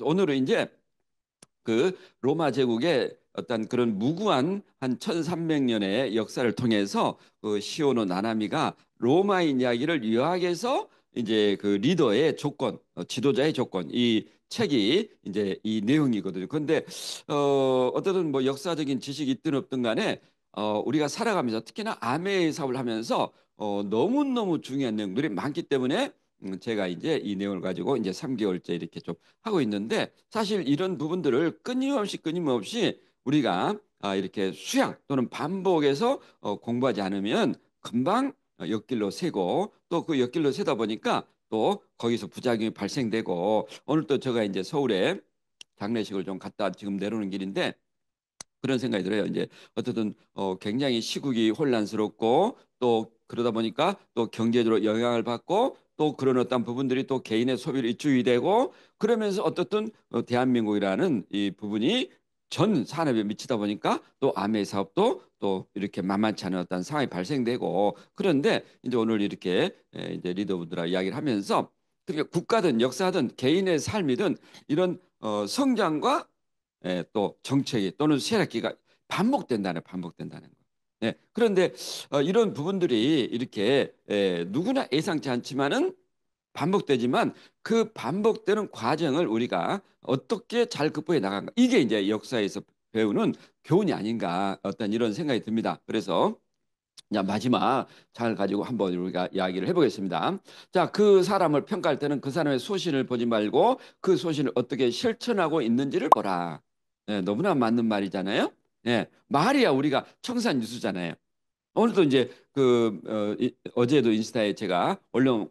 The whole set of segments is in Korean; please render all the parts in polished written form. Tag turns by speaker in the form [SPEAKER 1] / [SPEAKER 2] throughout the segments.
[SPEAKER 1] 오늘은 이제 그 로마 제국의 어떤 그런 무구한 한 1300년의 역사를 통해서 그 시오노 나나미가 로마인 이야기를 요약해서 이제 그 리더의 조건, 지도자의 조건, 이 책이 이제 이 내용이거든요. 그런데 어떤 뭐 역사적인 지식이 있든 없든 간에 우리가 살아가면서 특히나 아메의 사업을 하면서 너무너무 중요한 내용들이 많기 때문에 제가 이제 이 내용을 가지고 이제 3개월째 이렇게 좀 하고 있는데, 사실 이런 부분들을 끊임없이 우리가 이렇게 수양 또는 반복해서 공부하지 않으면 금방 옆길로 새고, 또 그 옆길로 새다 보니까 또 거기서 부작용이 발생되고, 오늘 또 제가 이제 서울에 장례식을 좀 갔다 지금 내려오는 길인데 그런 생각이 들어요. 이제 어쨌든 굉장히 시국이 혼란스럽고, 또 그러다 보니까 또 경제적으로 영향을 받고, 또 그런 어떤 부분들이 또 개인의 소비를 입주이 되고, 그러면서 어떻든 대한민국이라는 이 부분이 전 산업에 미치다 보니까 또 아메 사업도 또 이렇게 만만치 않은 어떤 상황이 발생되고. 그런데 이제 오늘 이렇게 이제 리더분들과 이야기를 하면서, 그러니까 국가든 역사든 개인의 삶이든 이런 성장과 또 정책이 또는 쇠락기가 반복된다는 거. 그런데 이런 부분들이 이렇게 누구나 예상치 않지만은 반복되지만, 그 반복되는 과정을 우리가 어떻게 잘 극복해 나간가, 이게 이제 역사에서 배우는 교훈이 아닌가, 어떤 이런 생각이 듭니다. 그래서 자, 마지막 잘 가지고 한번 우리가 이야기를 해보겠습니다. 자, 그 사람을 평가할 때는 그 사람의 소신을 보지 말고 그 소신을 어떻게 실천하고 있는지를 보라. 너무나 맞는 말이잖아요. 말이야 우리가 청산 유수잖아요. 오늘도 이제 어제도 인스타에 제가 올려놓은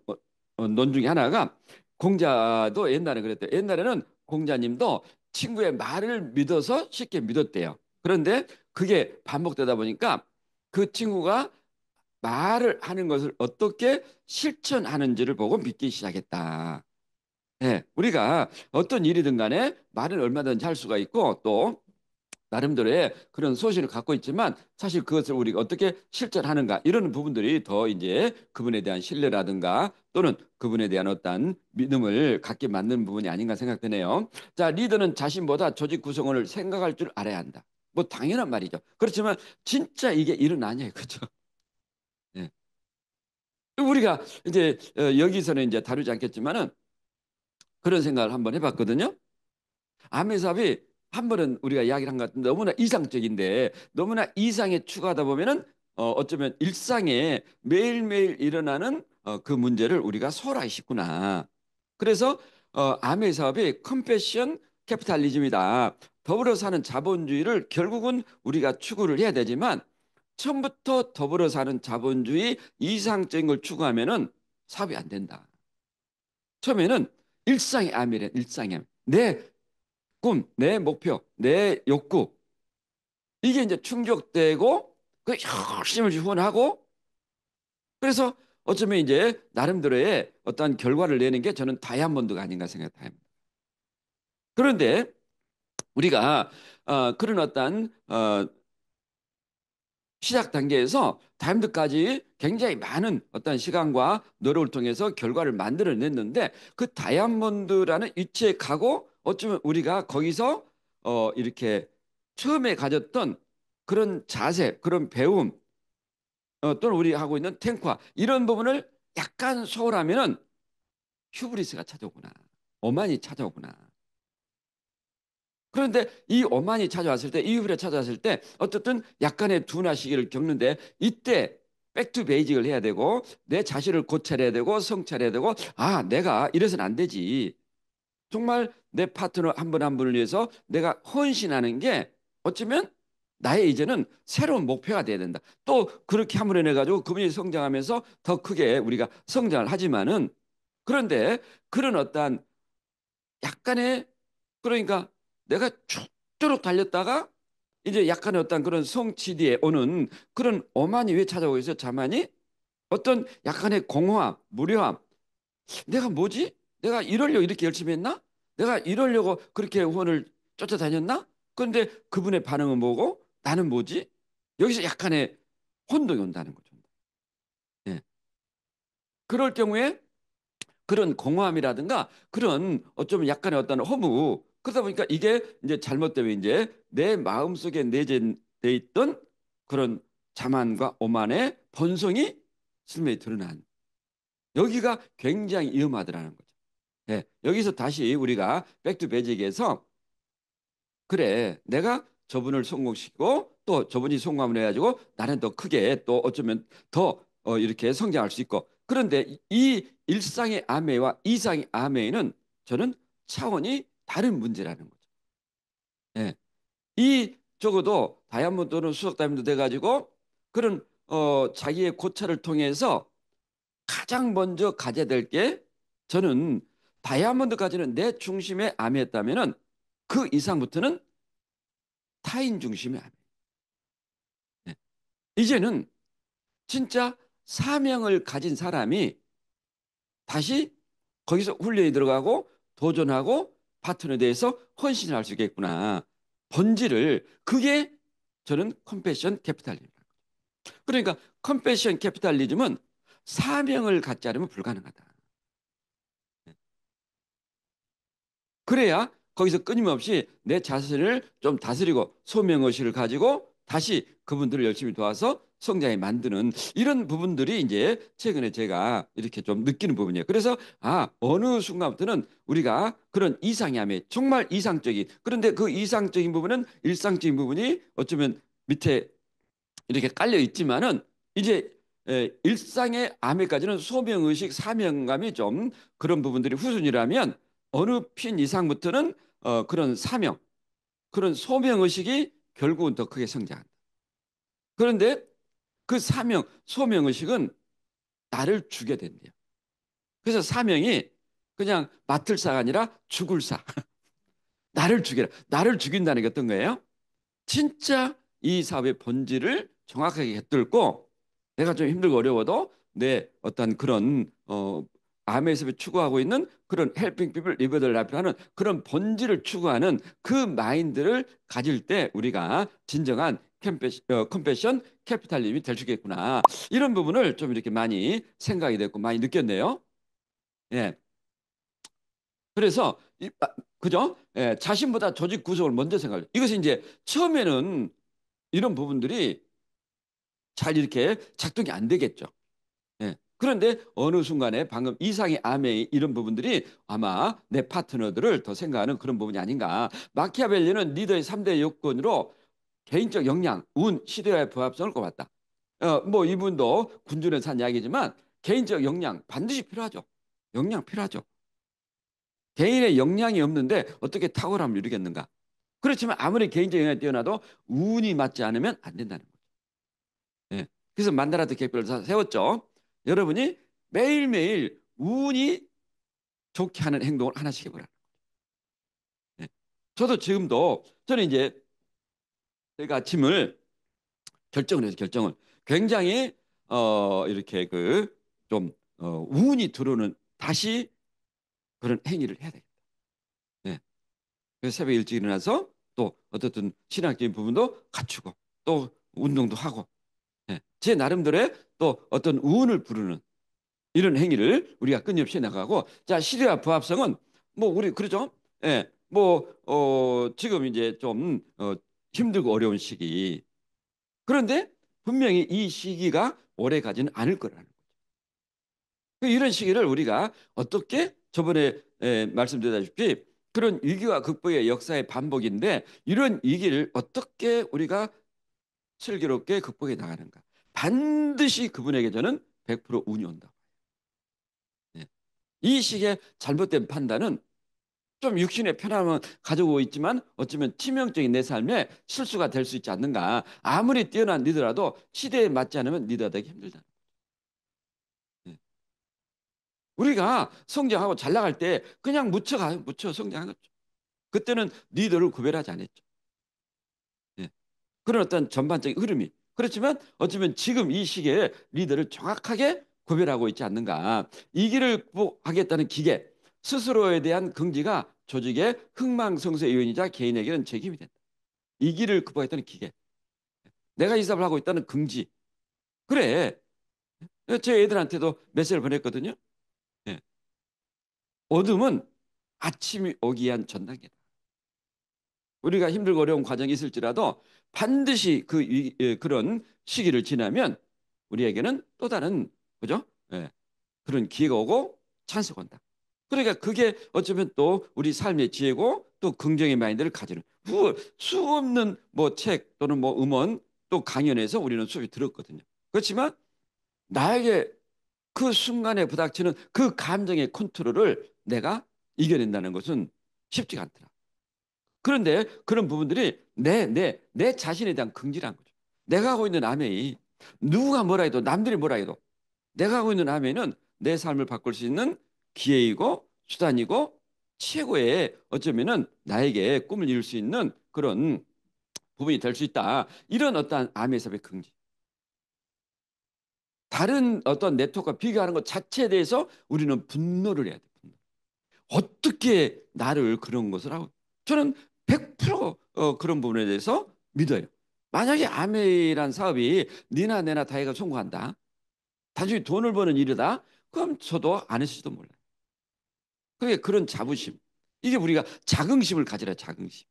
[SPEAKER 1] 논 중에 하나가, 공자도 옛날에 그랬대요. 옛날에는 공자님도 친구의 말을 믿어서 쉽게 믿었대요. 그런데 그게 반복되다 보니까 그 친구가 말을 하는 것을 어떻게 실천하는지를 보고 믿기 시작했다. 우리가 어떤 일이든 간에 말은 얼마든지 할 수가 있고, 또 나름대로의 그런 소신을 갖고 있지만, 사실 그것을 우리가 어떻게 실천하는가, 이런 부분들이 더 이제 그분에 대한 신뢰라든가 또는 그분에 대한 어떤 믿음을 갖게 만드는 부분이 아닌가 생각되네요. 자, 리더는 자신보다 조직 구성원을 생각할 줄 알아야 한다. 뭐 당연한 말이죠. 그렇지만 진짜 이게 일어나냐 이거죠. 예. 우리가 이제 여기서는 이제 다루지 않겠지만은 그런 생각을 한번 해봤거든요. 아메삽이 한 번은 우리가 이야기를 한 것 같은데, 너무나 이상적인데 너무나 이상에 추가하다 보면은 어쩌면 일상에 매일매일 일어나는 그 문제를 우리가 소홀하기 쉽구나. 그래서 아메삽이 컴패션 캐피탈리즘이다. 더불어 사는 자본주의를 결국은 우리가 추구를 해야 되지만, 처음부터 더불어 사는 자본주의 이상적인 걸 추구하면은 사업이 안 된다. 처음에는 일상의 아미래, 일상의 내 꿈, 내 목표, 내 욕구, 이게 이제 충족되고 그 열심을 후원하고, 그래서 어쩌면 이제 나름대로의 어떤 결과를 내는 게 저는 다이아몬드가 아닌가 생각합니다. 그런데 우리가 그런 어떤 시작 단계에서 다이아몬드까지 굉장히 많은 어떤 시간과 노력을 통해서 결과를 만들어냈는데, 그 다이아몬드라는 위치에 가고 어쩌면 우리가 거기서 이렇게 처음에 가졌던 그런 자세, 그런 배움, 또는 우리 하고 있는 탱화, 이런 부분을 약간 소홀하면은 휴브리스가 찾아오구나, 오만이 찾아오구나. 그런데 이 오만이 찾아왔을 때, 이후에 찾아왔을 때 어떻든 약간의 둔화 시기를 겪는데, 이때 백투 베이직을 해야 되고 내 자신을 고찰해야 되고 성찰해야 되고, 아, 내가 이래서는 안 되지. 정말 내 파트너 한 분 한 분을 위해서 내가 헌신하는 게 어쩌면 나의 이제는 새로운 목표가 돼야 된다. 또 그렇게 함으로 인해 가지고 그분이 성장하면서 더 크게 우리가 성장을 하지만은, 그런데 그런 어떠한 약간의, 그러니까 내가 쭉쭉 달렸다가 이제 약간의 어떤 그런 성취뒤에 오는 그런 오만이 왜 찾아오고 있어요? 자만이 어떤 약간의 공허함, 무료함. 내가 뭐지? 내가 이러려고 이렇게 열심히 했나? 내가 이러려고 그렇게 후원을 쫓아다녔나? 그런데 그분의 반응은 뭐고 나는 뭐지? 여기서 약간의 혼동이 온다는 거죠. 예. 그럴 경우에 그런 공허함이라든가 그런 어쩌면 약간의 어떤 허무, 그러다 보니까 이게 이제 잘못되면 이제 내 마음속에 내재돼 있던 그런 자만과 오만의 본성이 슬며시 드러난, 여기가 굉장히 위험하더라는 거죠. 예, 여기서 다시 우리가 백투 베직에서 그래 내가 저분을 성공시키고 또 저분이 성공을 해가지고 나는 더 크게 또 어쩌면 더 이렇게 성장할 수 있고, 그런데 이 일상의 아메와 이상의 아메는 저는 차원이 다른 문제라는 거죠. 예. 이 적어도 다이아몬드는 수석 다이아몬드 돼가지고 그런 자기의 고찰을 통해서 가장 먼저 가져야 될 게, 저는 다이아몬드까지는 내 중심의 암이었다면은 그 이상부터는 타인 중심의 암. 네. 이제는 진짜 사명을 가진 사람이 다시 거기서 훈련이 들어가고 도전하고 파트너에 대해서 헌신을 할 수 있겠구나. 본질을, 그게 저는 컴패션 캐피탈리즘입니다. 그러니까 컴패션 캐피탈리즘은 사명을 갖지 않으면 불가능하다. 그래야 거기서 끊임없이 내 자신을 좀 다스리고 소명의식을 가지고 다시 그분들을 열심히 도와서 성장에 만드는 이런 부분들이 이제 최근에 제가 이렇게 좀 느끼는 부분이에요. 그래서 어느 순간부터는 우리가 그런 이상함에 정말 이상적인, 그런데 그 이상적인 부분은 일상적인 부분이 어쩌면 밑에 이렇게 깔려 있지만은 이제 일상의 암에까지는 소명의식, 사명감이 좀 그런 부분들이 후순위라면 어느 핀 이상부터는 그런 사명, 그런 소명의식이 결국은 더 크게 성장한다. 그런데 그 사명, 소명의식은 나를 주게 된대요. 그래서 사명이 그냥 맡을 사가 아니라 죽을 사. 나를 죽여라. 나를 죽인다는 게 어떤 거예요? 진짜 이 사업의 본질을 정확하게 꿰뚫고 내가 좀 힘들고 어려워도 내 어떤 그런 암에서 추구하고 있는 그런 헬핑 피플 리버들 라이프라는 그런 본질을 추구하는 그 마인드를 가질 때 우리가 진정한 컴패션 캐피탈리즘이 될 수 있겠구나. 이런 부분을 좀 이렇게 많이 생각이 됐고 많이 느꼈네요. 예. 그래서 그죠? 예, 자신보다 조직 구성을 먼저 생각해요. 이것이 이제 처음에는 이런 부분들이 잘 이렇게 작동이 안 되겠죠. 예. 그런데 어느 순간에 방금 이상의 암의 이런 부분들이 아마 내 파트너들을 더 생각하는 그런 부분이 아닌가. 마키아벨리는 리더의 3대 요건으로 개인적 역량, 운, 시대와의 부합성을 꼽았다. 뭐 이분도 군주에서 한 이야기지만 개인적 역량 반드시 필요하죠. 역량 필요하죠. 개인의 역량이 없는데 어떻게 탁월함을 이루겠는가. 그렇지만 아무리 개인적 역량이 뛰어나도 운이 맞지 않으면 안 된다는 거예요. 예. 그래서 만다라트 계획표를 세웠죠. 여러분이 매일매일 운이 좋게 하는 행동을 하나씩 해보라. 예. 저도 지금도 저는 이제 제가 아침을 결정을 해서 결정을 굉장히 이렇게 그 좀 운이 들어오는 다시 그런 행위를 해야 되겠다. 예. 그래서 새벽 일찍 일어나서 또 어떻든 신앙적인 부분도 갖추고 또 운동도 하고, 예. 제 나름대로의 또 어떤 운을 부르는 이런 행위를 우리가 끊임없이 나가고, 자, 시대와 부합성은 뭐 우리 그러죠. 예. 뭐 지금 이제 좀 힘들고 어려운 시기. 그런데 분명히 이 시기가 오래 가지는 않을 거라는 거죠. 이런 시기를 우리가 어떻게 저번에 말씀드렸다시피 그런 위기와 극복의 역사의 반복인데 이런 위기를 어떻게 우리가 슬기롭게 극복해 나가는가. 반드시 그분에게 저는 100% 운이 온다. 예. 이 식의 잘못된 판단은 좀 육신의 편함은 가지고 있지만 어쩌면 치명적인 내 삶에 실수가 될 수 있지 않는가. 아무리 뛰어난 리더라도 시대에 맞지 않으면 리더가 되기 힘들다. 예. 우리가 성장하고 잘 나갈 때 그냥 묻혀 성장한 거죠. 그때는 리더를 구별하지 않았죠. 예. 그런 어떤 전반적인 흐름이. 그렇지만 어쩌면 지금 이 시기에 리더를 정확하게 구별하고 있지 않는가. 이 길을 극복하겠다는 기계, 스스로에 대한 긍지가 조직의 흥망성쇠 요인이자 개인에게는 책임이 된다. 이 길을 극복하겠다는 기계. 내가 이 사업을 하고 있다는 긍지. 그래. 제 애들한테도 메시지를 보냈거든요. 예. 어둠은 아침이 오기 위한 전당이다. 우리가 힘들고 어려운 과정이 있을지라도 반드시 그런 시기를 지나면 우리에게는 또 다른, 그죠? 예, 그런 기회가 오고 찬스가 온다. 그러니까 그게 어쩌면 또 우리 삶의 지혜고 또 긍정의 마인드를 가지는 수 없는 뭐 책 또는 뭐 음원 또 강연에서 우리는 수업이 들었거든요. 그렇지만 나에게 그 순간에 부닥치는 그 감정의 컨트롤을 내가 이겨낸다는 것은 쉽지가 않더라. 그런데 그런 부분들이 내 자신에 대한 긍지라는 거죠. 내가 하고 있는 아멘이 누가 뭐라 해도 남들이 뭐라 해도 내가 하고 있는 아멘은 내 삶을 바꿀 수 있는 기회이고 수단이고 최고의 어쩌면은 나에게 꿈을 이룰 수 있는 그런 부분이 될 수 있다. 이런 어떤 아멘의 긍지. 다른 어떤 네트워크와 비교하는 것 자체에 대해서 우리는 분노를 해야 돼. 분노. 어떻게 나를 그런 것을 하고. 저는 100% 그런 부분에 대해서 믿어요. 만약에 아메이란 사업이 니나 내나 다해가 성공한다. 단순히 돈을 버는 일이다. 그럼 저도 안 했을지도 몰라요. 그게 그런 자부심. 이게 우리가 자긍심을 가지라, 자긍심.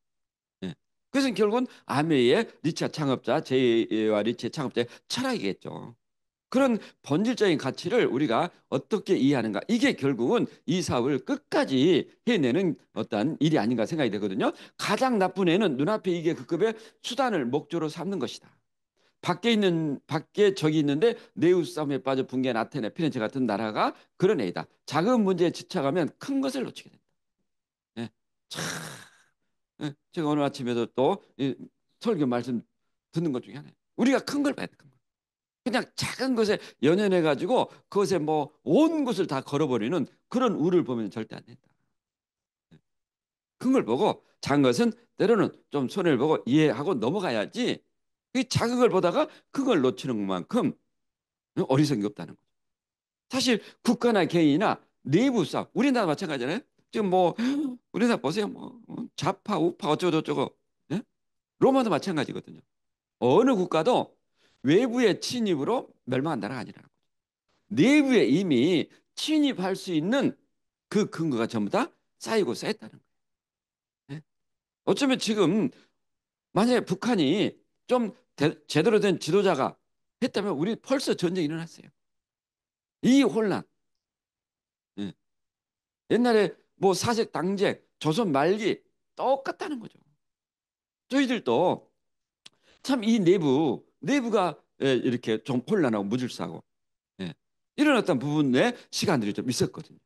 [SPEAKER 1] 예. 그래서 결국은 아메이의 리차 창업자, 제이와 리치의 창업자의 철학이겠죠. 그런 본질적인 가치를 우리가 어떻게 이해하는가. 이게 결국은 이 사업을 끝까지 해내는 어떤 일이 아닌가 생각이 되거든요. 가장 나쁜 애는 눈앞에 이게 그 급의 수단을 목적으로 삼는 것이다. 밖에 적이 있는데 네우스 싸움에 빠져 붕괴한 아테네, 피렌체 같은 나라가 그런 애이다. 작은 문제에 집착하면 큰 것을 놓치게 된다. 예. 참, 예. 제가 오늘 아침에도 또이 설교 말씀 듣는 것 중에 하나예요. 우리가 큰 걸 봐야 돼. 큰 걸. 그냥 작은 것에 연연해 가지고 그것에 뭐 온 것을 다 걸어버리는 그런 우를 보면 절대 안 된다. 큰 걸 보고 작은 것은 때로는 좀 손해를 보고 이해하고 넘어가야지. 이 작은 걸 보다가 그걸 놓치는 것만큼 어리석이 없다는 거죠. 사실 국가나 개인이나 내부 싸움, 우리나라 마찬가지잖아요. 지금 뭐 우리나라 보세요. 뭐 좌파, 우파 어쩌고저쩌고. 예? 로마도 마찬가지거든요. 어느 국가도 외부의 침입으로 멸망한 나라가 아니라는 거죠. 내부에 이미 침입할 수 있는 그 근거가 전부 다 쌓이고 쌓였다는 거예요. 예? 어쩌면 지금 만약에 북한이 좀 제대로 된 지도자가 했다면 우리 벌써 전쟁이 일어났어요. 이 혼란. 예. 옛날에 뭐 사색 당제, 조선 말기 똑같다는 거죠. 저희들도 참 이 내부가 이렇게 좀 혼란하고 무질서하고 예. 이런 어떤 부분에 시간들이 좀 있었거든요.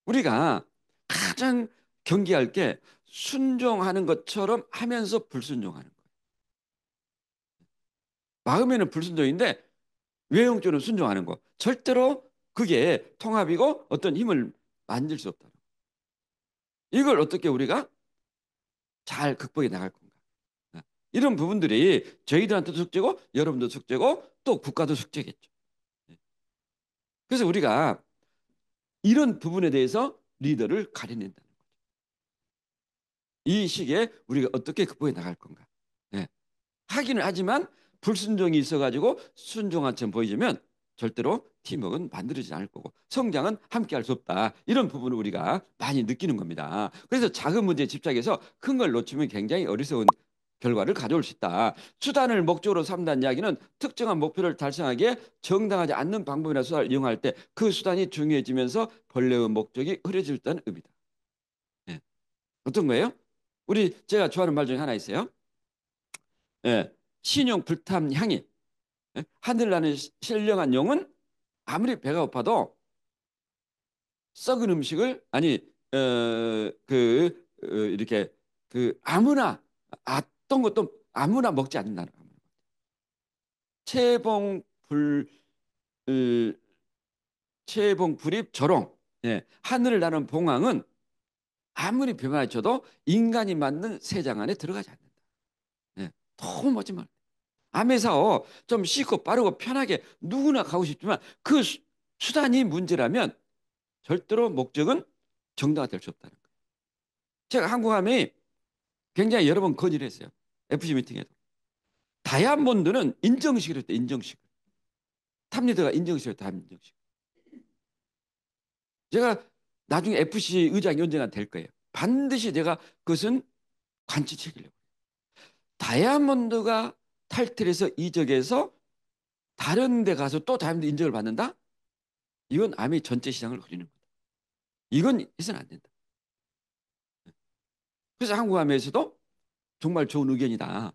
[SPEAKER 1] 우리가 가장 경계할 게 순종하는 것처럼 하면서 불순종하는 거예요. 마음에는 불순종인데 외형적으로 순종하는 거. 절대로 그게 통합이고 어떤 힘을 만들 수 없다. 이걸 어떻게 우리가 잘 극복해 나갈 건가. 이런 부분들이 저희들한테도 숙제고 여러분도 숙제고 또 국가도 숙제겠죠. 그래서 우리가 이런 부분에 대해서 리더를 가려낸다는 거죠. 이 시기에 우리가 어떻게 극복해 나갈 건가. 네. 하기는 하지만 불순종이 있어가지고 순종한 점 보이지만 절대로 팀워크는 만들어지지 않을 거고 성장은 함께 할 수 없다. 이런 부분을 우리가 많이 느끼는 겁니다. 그래서 작은 문제에 집착해서 큰 걸 놓치면 굉장히 어리석은 결과를 가져올 수 있다. 수단을 목적으로 삼는 이야기는 특정한 목표를 달성하기에 정당하지 않는 방법이나 수단을 이용할 때 그 수단이 중요해지면서 본래의 목적이 흐려질 다는 의미다. 예. 어떤 거예요? 제가 좋아하는 말 중에 하나 있어요. 예. 신용 불탐 향이 하늘나는 신령한 용은 아무리 배가 고파도 썩은 음식을 아니 이렇게 아무나 어떤 것도 아무나 먹지 않는다는 거예요. 채봉 불 으, 채봉 불입 조롱 예. 하늘을 나는 봉황은 아무리 배만 쳐도 인간이 만든 세장 안에 들어가지 않는다. 예. 너무 멋진 말. 암에서 좀 쉽고 빠르고 편하게 누구나 가고 싶지만 그 수단이 문제라면 절대로 목적은 정당화 될 수 없다는 거예요. 제가 항공함이 굉장히 여러 번 건의를 했어요. FC 미팅에도. 다이아몬드는 인정식을 했대, 인정식. 탑리더가 인정식을 했다, 인정식. 제가 나중에 FC 의장이 언젠가 될 거예요. 반드시 내가 그것은 관치시키려고. 다이아몬드가 탈퇴해서 이적해서 다른 데 가서 또 다이아몬드 인정을 받는다? 이건 아미 전체 시장을 흐리는 거다. 이건 해서는 안 된다. 그래서 한국암에서도 정말 좋은 의견이다.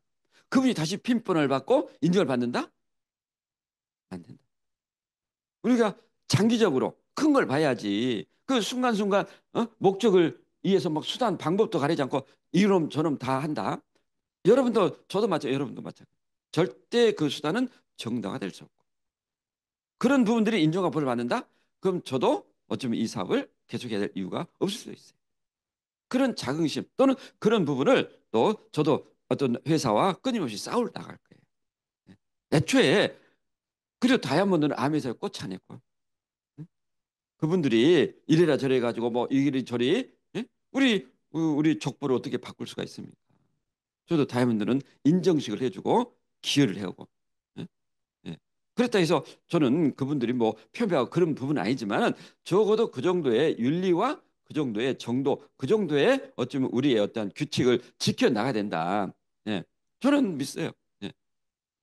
[SPEAKER 1] 그분이 다시 핀번을 받고 인정을 받는다? 안 된다. 우리가 장기적으로 큰 걸 봐야지. 그 순간순간 목적을 위해서 막 수단 방법도 가리지 않고 이놈 저놈 다 한다. 여러분도 저도 마찬가지, 여러분도 마찬가지. 절대 그 수단은 정당화될 수 없고 그런 부분들이 인정과 벌을 받는다. 그럼 저도 어쩌면 이 사업을 계속해야 될 이유가 없을 수도 있어요. 그런 자긍심 또는 그런 부분을 또 저도 어떤 회사와 끊임없이 싸울 나갈 거예요. 애초에 그리고 다이아몬드는 암에서 꽂혀냈고 그분들이 이래라 저래 가지고 뭐 이리저리 우리 족보를 어떻게 바꿀 수가 있습니까? 저도 다이아몬드는 인정식을 해주고 기여를 해오고 예? 예. 그렇다 해서 저는 그분들이 뭐 표명하고 그런 부분은 아니지만 적어도 그 정도의 윤리와 그 정도의 정도 그 정도의 어쩌면 우리의 어떤 규칙을 지켜 나가야 된다. 예. 저는 믿어요. 예.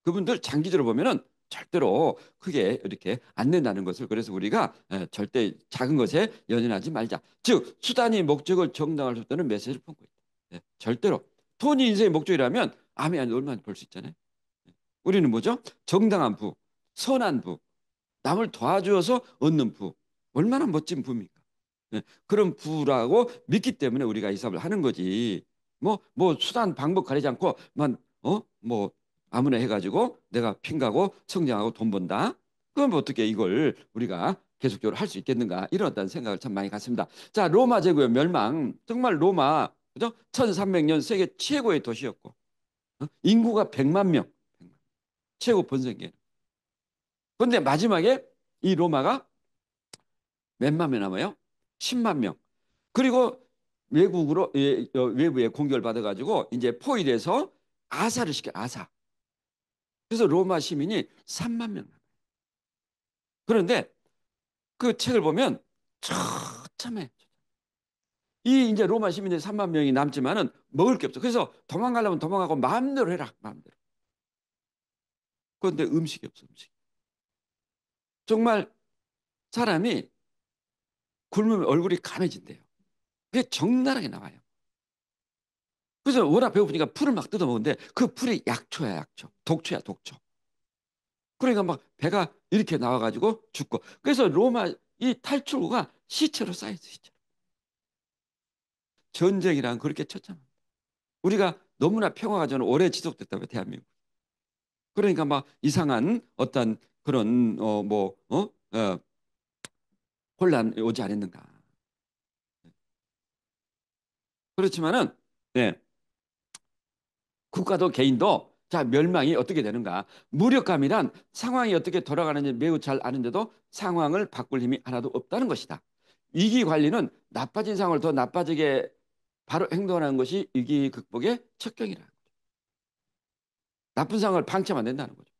[SPEAKER 1] 그분들 장기적으로 보면은 절대로 크게 이렇게 안 낸다는 것을 그래서 우리가 절대 작은 것에 연연하지 말자. 즉 수단이 목적을 정당화할 수 없다는 메시지를 품고 있다. 절대로 돈이 인생의 목적이라면 암이 아니 얼마나 벌 수 있잖아요. 우리는 뭐죠? 정당한 부, 선한 부, 남을 도와주어서 얻는 부. 얼마나 멋진 부입니까? 그런 부라고 믿기 때문에 우리가 이 사업을 하는 거지. 뭐 수단 방법 가리지 않고만 뭐 아무나 해가지고 내가 핑가고 성장하고 돈 번다. 그럼 어떻게 이걸 우리가 계속적으로 할 수 있겠는가 이런 어떤 생각을 참 많이 갖습니다. 자, 로마 제국의 멸망 정말 로마 그죠? 1300년 세계 최고의 도시였고 인구가 100만 명 최고 번성기에는. 그런데 마지막에 이 로마가 몇만 명 남아요? 10만 명. 그리고 외국으로 외부에 공격을 받아가지고 이제 포위돼서 아사를 시켜 아사. 그래서 로마 시민이 3만 명. 그런데 그 책을 보면 처참해. 이 이제 로마 시민들이 3만 명이 남지만은 먹을 게 없어. 그래서 도망가려면 도망가고 마음대로 해라 마음대로. 그런데 음식이 없어 음식. 정말 사람이 굶으면 얼굴이 까매진대요. 그게 적나라하게 나와요. 그래서 워낙 배고프니까 풀을 막 뜯어 먹는데 그 풀이 약초야 약초. 독초야 독초. 그러니까 막 배가 이렇게 나와가지고 죽고. 그래서 로마 이 탈출구가 시체로 쌓여있어 시체로. 전쟁이란 그렇게 쳤잖아. 우리가 너무나 평화가 저는 오래 지속됐다고 대한민국. 그러니까 막 이상한 어떤 그런 혼란이 오지 않았는가. 그렇지만은 네, 국가도 개인도 자 멸망이 어떻게 되는가. 무력감이란 상황이 어떻게 돌아가는지 매우 잘 아는데도 상황을 바꿀 힘이 하나도 없다는 것이다. 위기 관리는 나빠진 상황을 더 나빠지게 바로 행동하는 것이 위기 극복의 척경이라는 거죠. 나쁜 상황을 방치하면 안 된다는 거죠.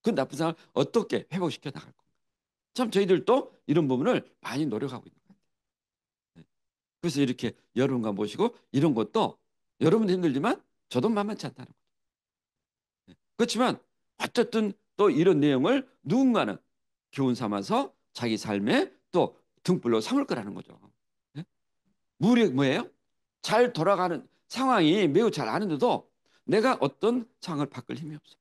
[SPEAKER 1] 그 나쁜 상황을 어떻게 회복시켜 나갈 건가. 참 저희들도 이런 부분을 많이 노력하고 있는 것 같아요. 그래서 이렇게 여러분과 모시고 이런 것도 여러분도 힘들지만 저도 만만치 않다는 거죠. 그렇지만 어쨌든 또 이런 내용을 누군가는 교훈 삼아서 자기 삶에 또 등불로 삼을 거라는 거죠. 무력 뭐예요? 잘 돌아가는 상황이 매우 잘 아는데도 내가 어떤 상황을 바꿀 힘이 없어.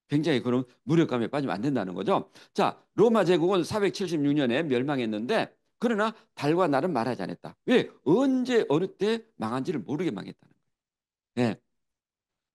[SPEAKER 1] 굉장히 그런 무력감에 빠지면 안 된다는 거죠. 자, 로마 제국은 476년에 멸망했는데 그러나 달과 날은 말하지 않았다. 왜? 언제 어느 때 망한지를 모르게 망했다는 거예요. 네.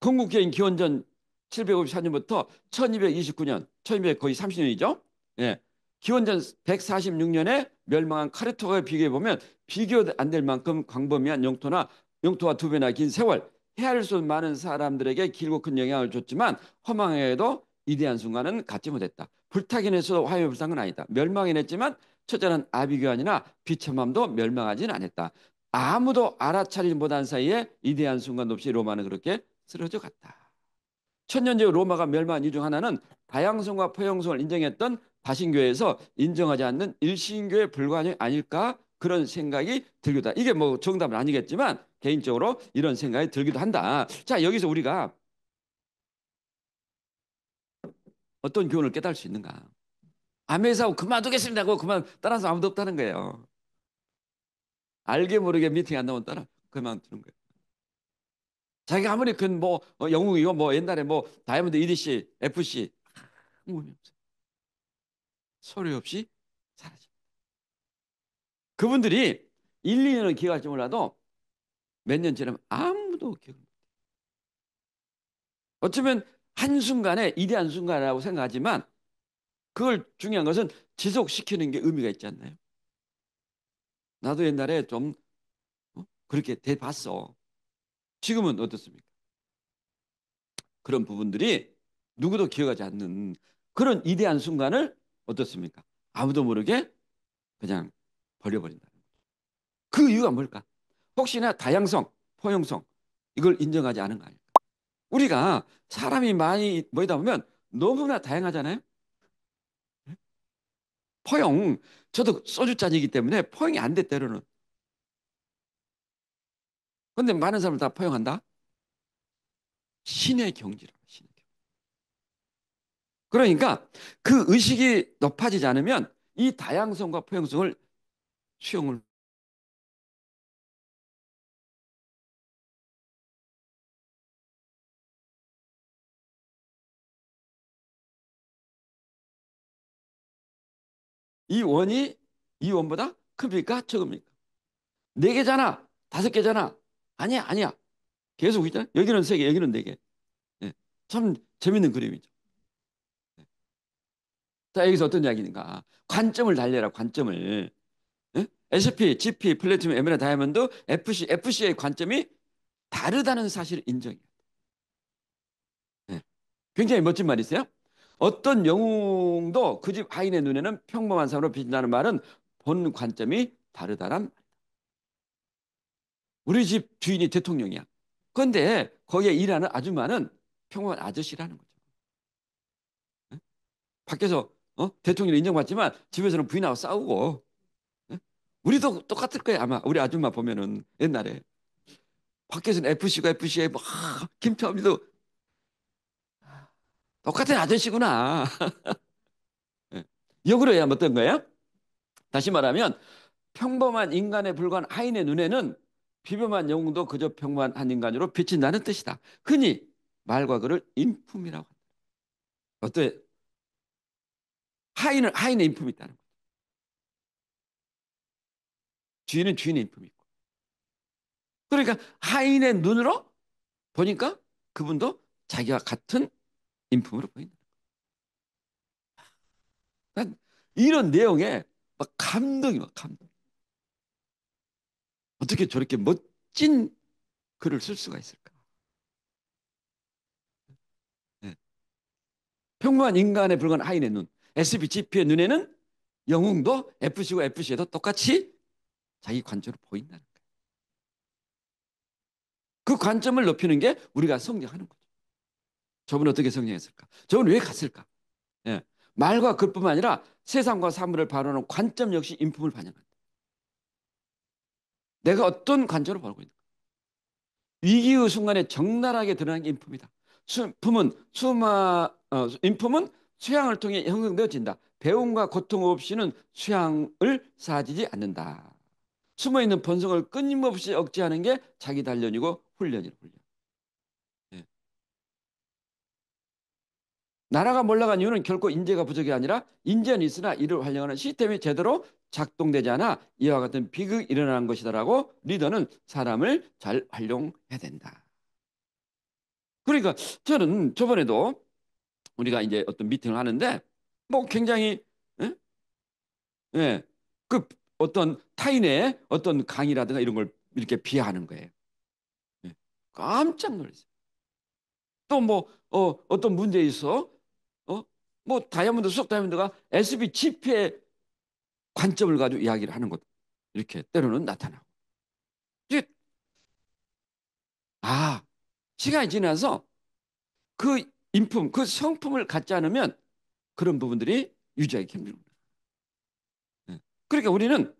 [SPEAKER 1] 건국기인 기원전 754년부터 1229년, 1200 거의 30년이죠. 예. 기원전 146년에 멸망한 카르타고에 비교해 보면 비교 안 될 만큼 광범위한 영토와 두 배나 긴 세월, 헤아릴 수 많은 사람들에게 길고 큰 영향을 줬지만 허망하게도 이대한 순간은 갖지 못했다. 불타긴 했어도 화염이 불탄 건 아니다. 멸망은 했지만 처절한 아비규환이나 비참함도 멸망하지는 않았다. 아무도 알아차리지 못한 사이에 이대한 순간 없이 로마는 그렇게 쓰러져 갔다. 천년제 로마가 멸망한 이유 중 하나는 다양성과 포용성을 인정했던 다신교에서 인정하지 않는 일신교의 불관이 아닐까 그런 생각이 들기도 한다. 이게 뭐 정답은 아니겠지만 개인적으로 이런 생각이 들기도 한다. 자, 여기서 우리가 어떤 교훈을 깨달을 수 있는가? 아메사하고 그만두겠습니다 하고 그만 따라서 아무도 없다는 거예요. 알게 모르게 미팅 안 나오면 따라 그만두는 거예요. 자기가 아무리 큰뭐 영웅이고 뭐 옛날에 뭐 다이아몬드 EDC, FC 아무 의미 없어요. 소리 없이 사라져. 그분들이 1, 2년은 기억할지 몰라도 몇 년 지나면 아무도 기억 못 해요. 어쩌면 한순간에 이대한 순간이라고 생각하지만 그걸 중요한 것은 지속시키는 게 의미가 있지 않나요? 나도 옛날에 좀 그렇게 돼 봤어. 지금은 어떻습니까? 그런 부분들이 누구도 기억하지 않는 그런 이대한 순간을 어떻습니까? 아무도 모르게 그냥 버려버린다. 그 이유가 뭘까? 혹시나 다양성, 포용성 이걸 인정하지 않은 거 아닐까? 우리가 사람이 많이 모이다 보면 너무나 다양하잖아요. 포용, 저도 소주잔이기 때문에 포용이 안 돼, 때로는. 근데 많은 사람을 다 포용한다? 신의 경지라고, 신의 경지. 그러니까 그 의식이 높아지지 않으면 이 다양성과 포용성을 수용을 이 원이 이 원보다 큽니까? 적습니까? 네 개잖아. 다섯 개잖아. 아니야, 아니야. 계속 있잖아. 여기는 세 개, 여기는 네 개. 네. 참 재밌는 그림이죠. 네. 자, 여기서 어떤 이야기인가? 관점을 달려라, 관점을. 예? SP, GP, 플래티넘, 에메랄드, 다이아몬드, FC의 관점이 다르다는 사실을 인정해요. 예. 굉장히 멋진 말이세요. 어떤 영웅도 그 집 하인의 눈에는 평범한 사람으로 비친다는 말은 본 관점이 다르다란 우리 집 주인이 대통령이야. 그런데 거기에 일하는 아줌마는 평범한 아저씨라는 거죠. 예? 밖에서 대통령 인정받지만 집에서는 부인하고 싸우고 예? 우리도 똑같을 거예요. 아마 우리 아줌마 보면은 옛날에 밖에서는 FC가 FC에 막 김태환이도 똑같은 아저씨구나. 예. 역으로 해야 어떤 거예요? 다시 말하면 평범한 인간에 불과한 하인의 눈에는 비범한 영웅도 그저 평범한 한 인간으로 비친다는 뜻이다. 흔히 말과 글을 인품이라고 한다. 어때? 하인의 인품이 있다는 거죠. 주인은 주인의 인품이 있고. 그러니까 하인의 눈으로 보니까 그분도 자기와 같은 인품으로 보인다. 난 이런 내용에 막 감동이 막 감동. 어떻게 저렇게 멋진 글을 쓸 수가 있을까? 네. 평범한 인간에 불과한 하인의 눈, SBGP의 눈에는 영웅도 FC고 FC에도 똑같이 자기 관점으로 보인다는 거예요. 그 관점을 높이는 게 우리가 성장하는 거죠. 저분은 어떻게 성장했을까? 저분은 왜 갔을까? 예. 말과 글뿐만 아니라 세상과 사물을 바라보는 관점 역시 인품을 반영한다. 내가 어떤 관점으로 보고 있는가? 위기의 순간에 적나라하게 드러나는 게 인품이다. 인품은 수양을 통해 형성되어진다. 배움과 고통 없이는 수양을 쌓아지지 않는다. 숨어있는 본성을 끊임없이 억제하는 게 자기 단련이고 훈련이다. 훈련. 예. 나라가 몰락한 이유는 결코 인재가 부족이 아니라 인재는 있으나 이를 활용하는 시스템이 제대로 작동되지 않아 이와 같은 비극이 일어나는 것이다라고 리더는 사람을 잘 활용해야 된다. 그러니까 저는 저번에도 우리가 이제 어떤 미팅을 하는데 뭐 굉장히 예? 예. 그 어떤 타인의 어떤 강의라든가 이런 걸 이렇게 비하하는 거예요. 예. 깜짝 놀랐어요. 또 뭐 어떤 문제에 있어 뭐 다이아몬드 수석 다이아몬드가 SB 집회 관점을 가지고 이야기를 하는 것 이렇게 때로는 나타나고 이제 아 시간이 지나서 그 인품 그 성품을 갖지 않으면 그런 부분들이 유지하기 힘들구나. 예. 그러니까 우리는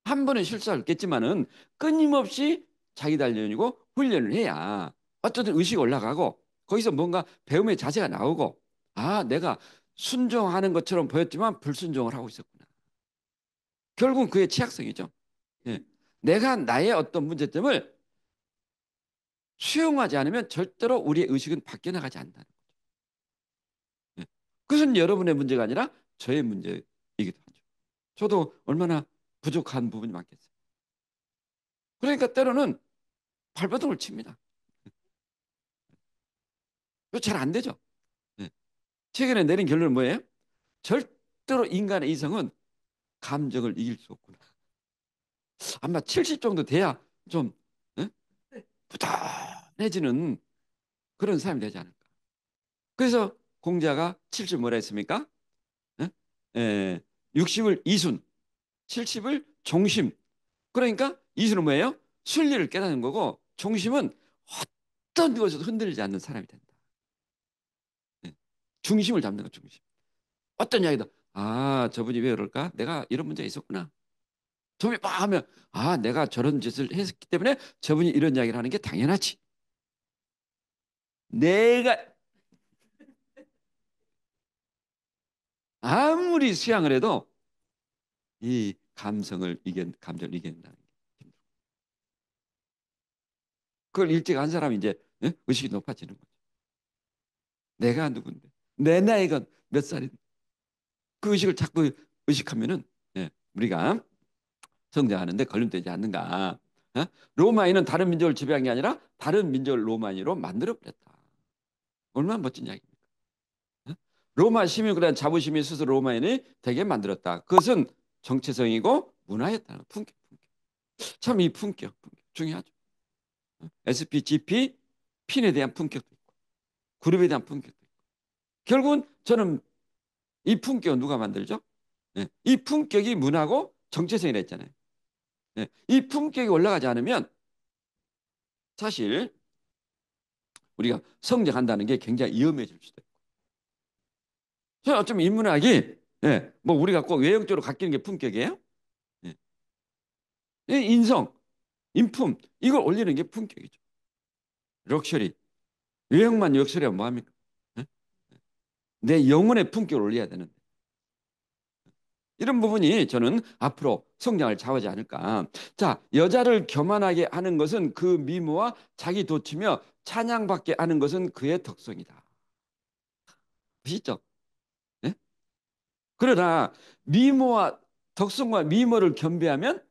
[SPEAKER 1] 한 번은 실수했겠지만은 끊임없이 자기 단련이고 훈련을 해야 어쨌든 의식이 올라가고 거기서 뭔가 배움의 자세가 나오고 아, 내가 순종하는 것처럼 보였지만 불순종을 하고 있었구나. 결국은 그의 취약성이죠. 예. 내가 나의 어떤 문제점을 수용하지 않으면 절대로 우리의 의식은 바뀌어 나가지 않는다는 거죠. 예. 그것은 여러분의 문제가 아니라 저의 문제이기도 하죠. 저도 얼마나 부족한 부분이 많겠어요. 그러니까 때로는 발버둥을 칩니다. 잘 안 되죠. 예. 최근에 내린 결론은 뭐예요? 절대로 인간의 이성은 감정을 이길 수 없구나. 아마 70 정도 돼야 좀 예? 부단해지는 그런 사람이 되지 않을까. 그래서 공자가 70 뭐라 했습니까? 예? 예, 60을 이순, 70을 종심. 그러니까 이순은 뭐예요? 순리를 깨닫는 거고 종심은 어떤 것에도 흔들리지 않는 사람이 된다. 예. 중심을 잡는 거 중심. 어떤 이야기도 아 저분이 왜 그럴까? 내가 이런 문제가 있었구나. 좀이 막 하면 아 내가 저런 짓을 했기 때문에 저분이 이런 이야기를 하는 게 당연하지. 내가 아무리 수양을 해도 이 감정을 이겨낸다는 게 그걸 일찍 한 사람이 이제 예? 의식이 높아지는 거죠. 내가 누군데 내 나이가 몇 살인데 그 의식을 자꾸 의식하면은 예, 우리가 성장하는데 걸림되지 않는가. 어? 로마인은 다른 민족을 지배한 게 아니라 다른 민족을 로마인으로 만들어 버렸다. 얼마나 멋진 이야기입니까? 어? 로마 시민에 대한 자부심이 스스로 로마인이 되게 만들었다. 그것은 정체성이고 문화였다는 품격. 참 이 품격 중요하죠. SP, GP, 핀에 대한 품격도 있고 그룹에 대한 품격도 있고 결국은 저는 이 품격은 누가 만들죠? 네. 이 품격이 문화고 정체성이라 했잖아요. 네. 이 품격이 올라가지 않으면 사실 우리가 성장한다는 게 굉장히 위험해질 수도 있고 저는 어쩌면 인문학이 네. 뭐 우리가 꼭 외형적으로 갖기는 게 품격이에요? 네. 인성, 인품 이걸 올리는 게 품격이죠. 럭셔리 외형만 럭셔리하면 뭐합니까? 네? 내 영혼의 품격을 올려야 되는데 이런 부분이 저는 앞으로 성장을 좌우하지 않을까. 자, 여자를 교만하게 하는 것은 그 미모와 자기 도치며 찬양받게 하는 것은 그의 덕성이다. 아시죠? 네? 그러나 미모와 덕성과 미모를 겸비하면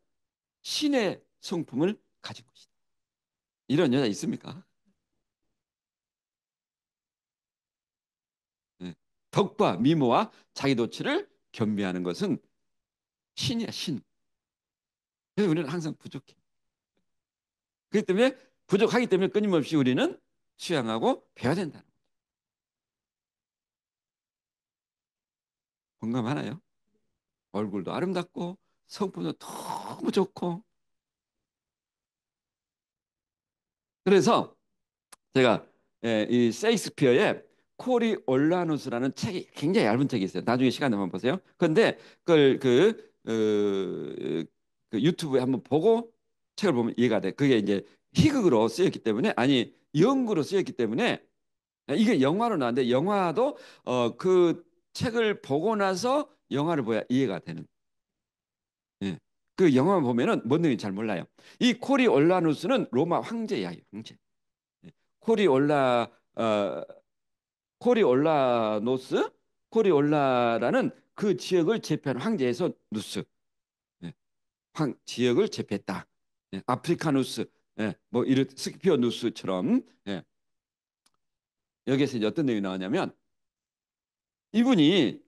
[SPEAKER 1] 신의 성품을 가진 것이다. 이런 여자 있습니까? 네. 덕과 미모와 자기 도치를 겸비하는 것은 신이야, 신. 그래서 우리는 항상 부족해. 그렇기 때문에 부족하기 때문에 끊임없이 우리는 수양하고 배워야 된다는 거예요. 공감하나요? 얼굴도 아름답고 성품도 너무 좋고 그래서 제가 이 세익스피어의 코리올라누스라는 책이 굉장히 얇은 책이 있어요. 나중에 시간 되면 보세요. 그런데 그걸 그 유튜브에 한번 보고 책을 보면 이해가 돼. 그게 이제 희극으로 쓰였기 때문에 아니 연구로 쓰였기 때문에 이게 영화로 나왔는데 영화도 그 책을 보고 나서 영화를 봐야 이해가 되는. 예. 그 영화 보면은 뭔 내용인지 잘 몰라요. 이 코리올라누스는 로마 황제 이야기예요. 황제. 예. 코리올라 어, 코리올라노스 코리올라라는 그 지역을 제패한 황제에서 누스 예. 황 지역을 제패했다. 예. 아프리카누스 예. 뭐 이런 스키피오 누스처럼 예. 여기에서 이제 어떤 내용이 나오냐면 이분이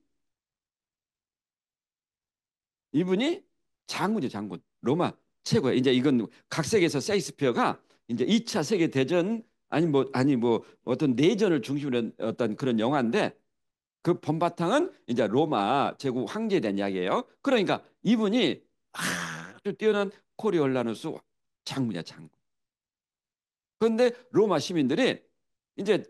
[SPEAKER 1] 이분이 장군이죠, 장군. 로마 최고야. 이제 이건 각색에서 셰익스피어가 이제 2차 세계 대전 아니 뭐 어떤 내전을 중심으로 한 어떤 그런 영화인데 그 본바탕은 이제 로마 제국 황제에 대한 이야기예요. 그러니까 이분이 아주 뛰어난 코리올라누스 장군이야, 장군. 그런데 로마 시민들이 이제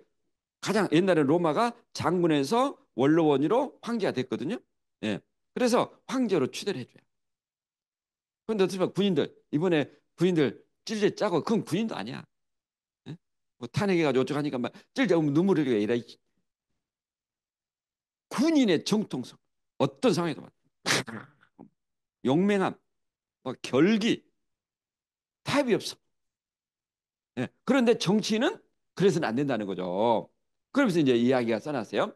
[SPEAKER 1] 가장 옛날에 로마가 장군에서 원로원으로 황제가 됐거든요. 예. 그래서 황제로 추대를 해줘요. 그런데 어떻게 보면 군인들 이번에 군인들 찔제 짜고 그건 군인도 아니야. 예? 뭐 탄핵해가지고 어쩌고 하니까 막 찔제 눈물을 흘리고 이래. 군인의 정통성 어떤 상황에도 용맹함, 뭐 결기, 타협이 없어. 예. 그런데 정치는 그래서는 안 된다는 거죠. 그러면서 이제 이야기가 써놨어요.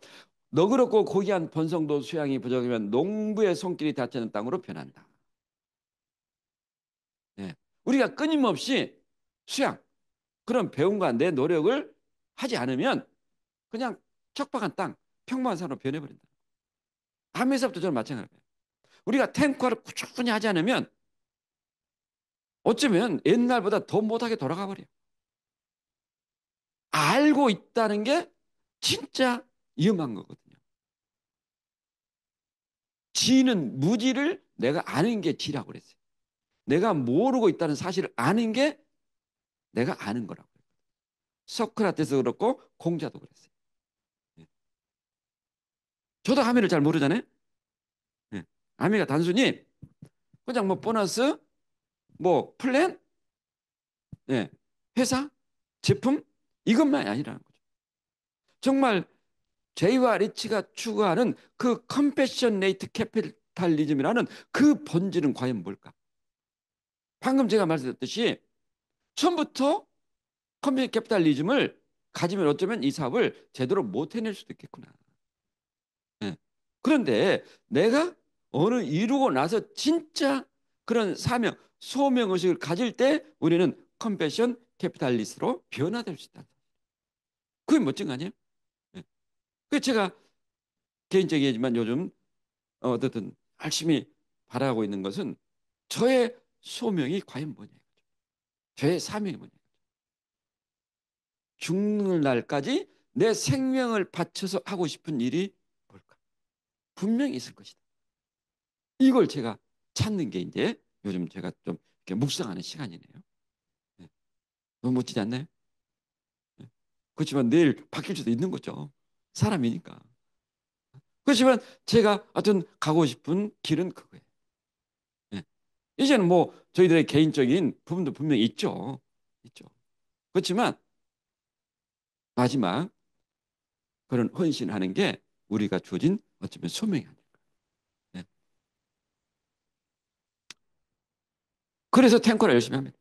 [SPEAKER 1] 너그럽고 고귀한 본성도 수양이 부족하면 농부의 손길이 닿지 않는 땅으로 변한다. 예. 우리가 끊임없이 수양, 그런 배움과 내 노력을 하지 않으면 그냥 척박한 땅, 평범한 산으로 변해버린다. 암에서부터 저는 마찬가지예요. 우리가 탱커를 꾸준히 하지 않으면 어쩌면 옛날보다 더 못하게 돌아가 버려요. 알고 있다는 게 진짜 위험한 거거든요. 지는 무지를 내가 아는 게 지라고 그랬어요. 내가 모르고 있다는 사실을 아는 게 내가 아는 거라고. 소크라테스도 그렇고 공자도 그랬어요. 예. 저도 하미를 잘 모르잖아요. 예. 하미가 단순히 그냥 뭐 보너스, 뭐 플랜, 예. 회사, 제품 이것만이 아니라는 거죠. 정말 제이와 리치가 추구하는 그 컴패션 레이트 캐피탈리즘이라는 그 본질은 과연 뭘까? 방금 제가 말씀드렸듯이 처음부터 컴패션 캐피탈리즘을 가지면 어쩌면 이 사업을 제대로 못 해낼 수도 있겠구나. 예. 그런데 내가 어느 이루고 나서 진짜 그런 사명, 소명 의식을 가질 때 우리는 컴패션 캐피탈리스트로 변화될 수 있다. 그게 멋진 거 아니에요? 예. 그 제가 개인적이지만 요즘 어쨌든 열심히 바라고 있는 것은 저의 소명이 과연 뭐냐. 저의 사명이 뭐냐. 죽는 날까지 내 생명을 바쳐서 하고 싶은 일이 뭘까? 분명히 있을 것이다. 이걸 제가 찾는 게 이제 요즘 제가 좀 이렇게 묵상하는 시간이네요. 네. 너무 멋지지 않나요? 네. 그렇지만 내일 바뀔 수도 있는 거죠. 사람이니까. 그렇지만 제가 하여튼 가고 싶은 길은 그거예요. 네. 이제는 뭐 저희들의 개인적인 부분도 분명히 있죠. 있죠. 그렇지만 마지막 그런 헌신하는 게 우리가 주어진 어쩌면 소명이 아닐까. 네. 그래서 탱커를 열심히 합니다.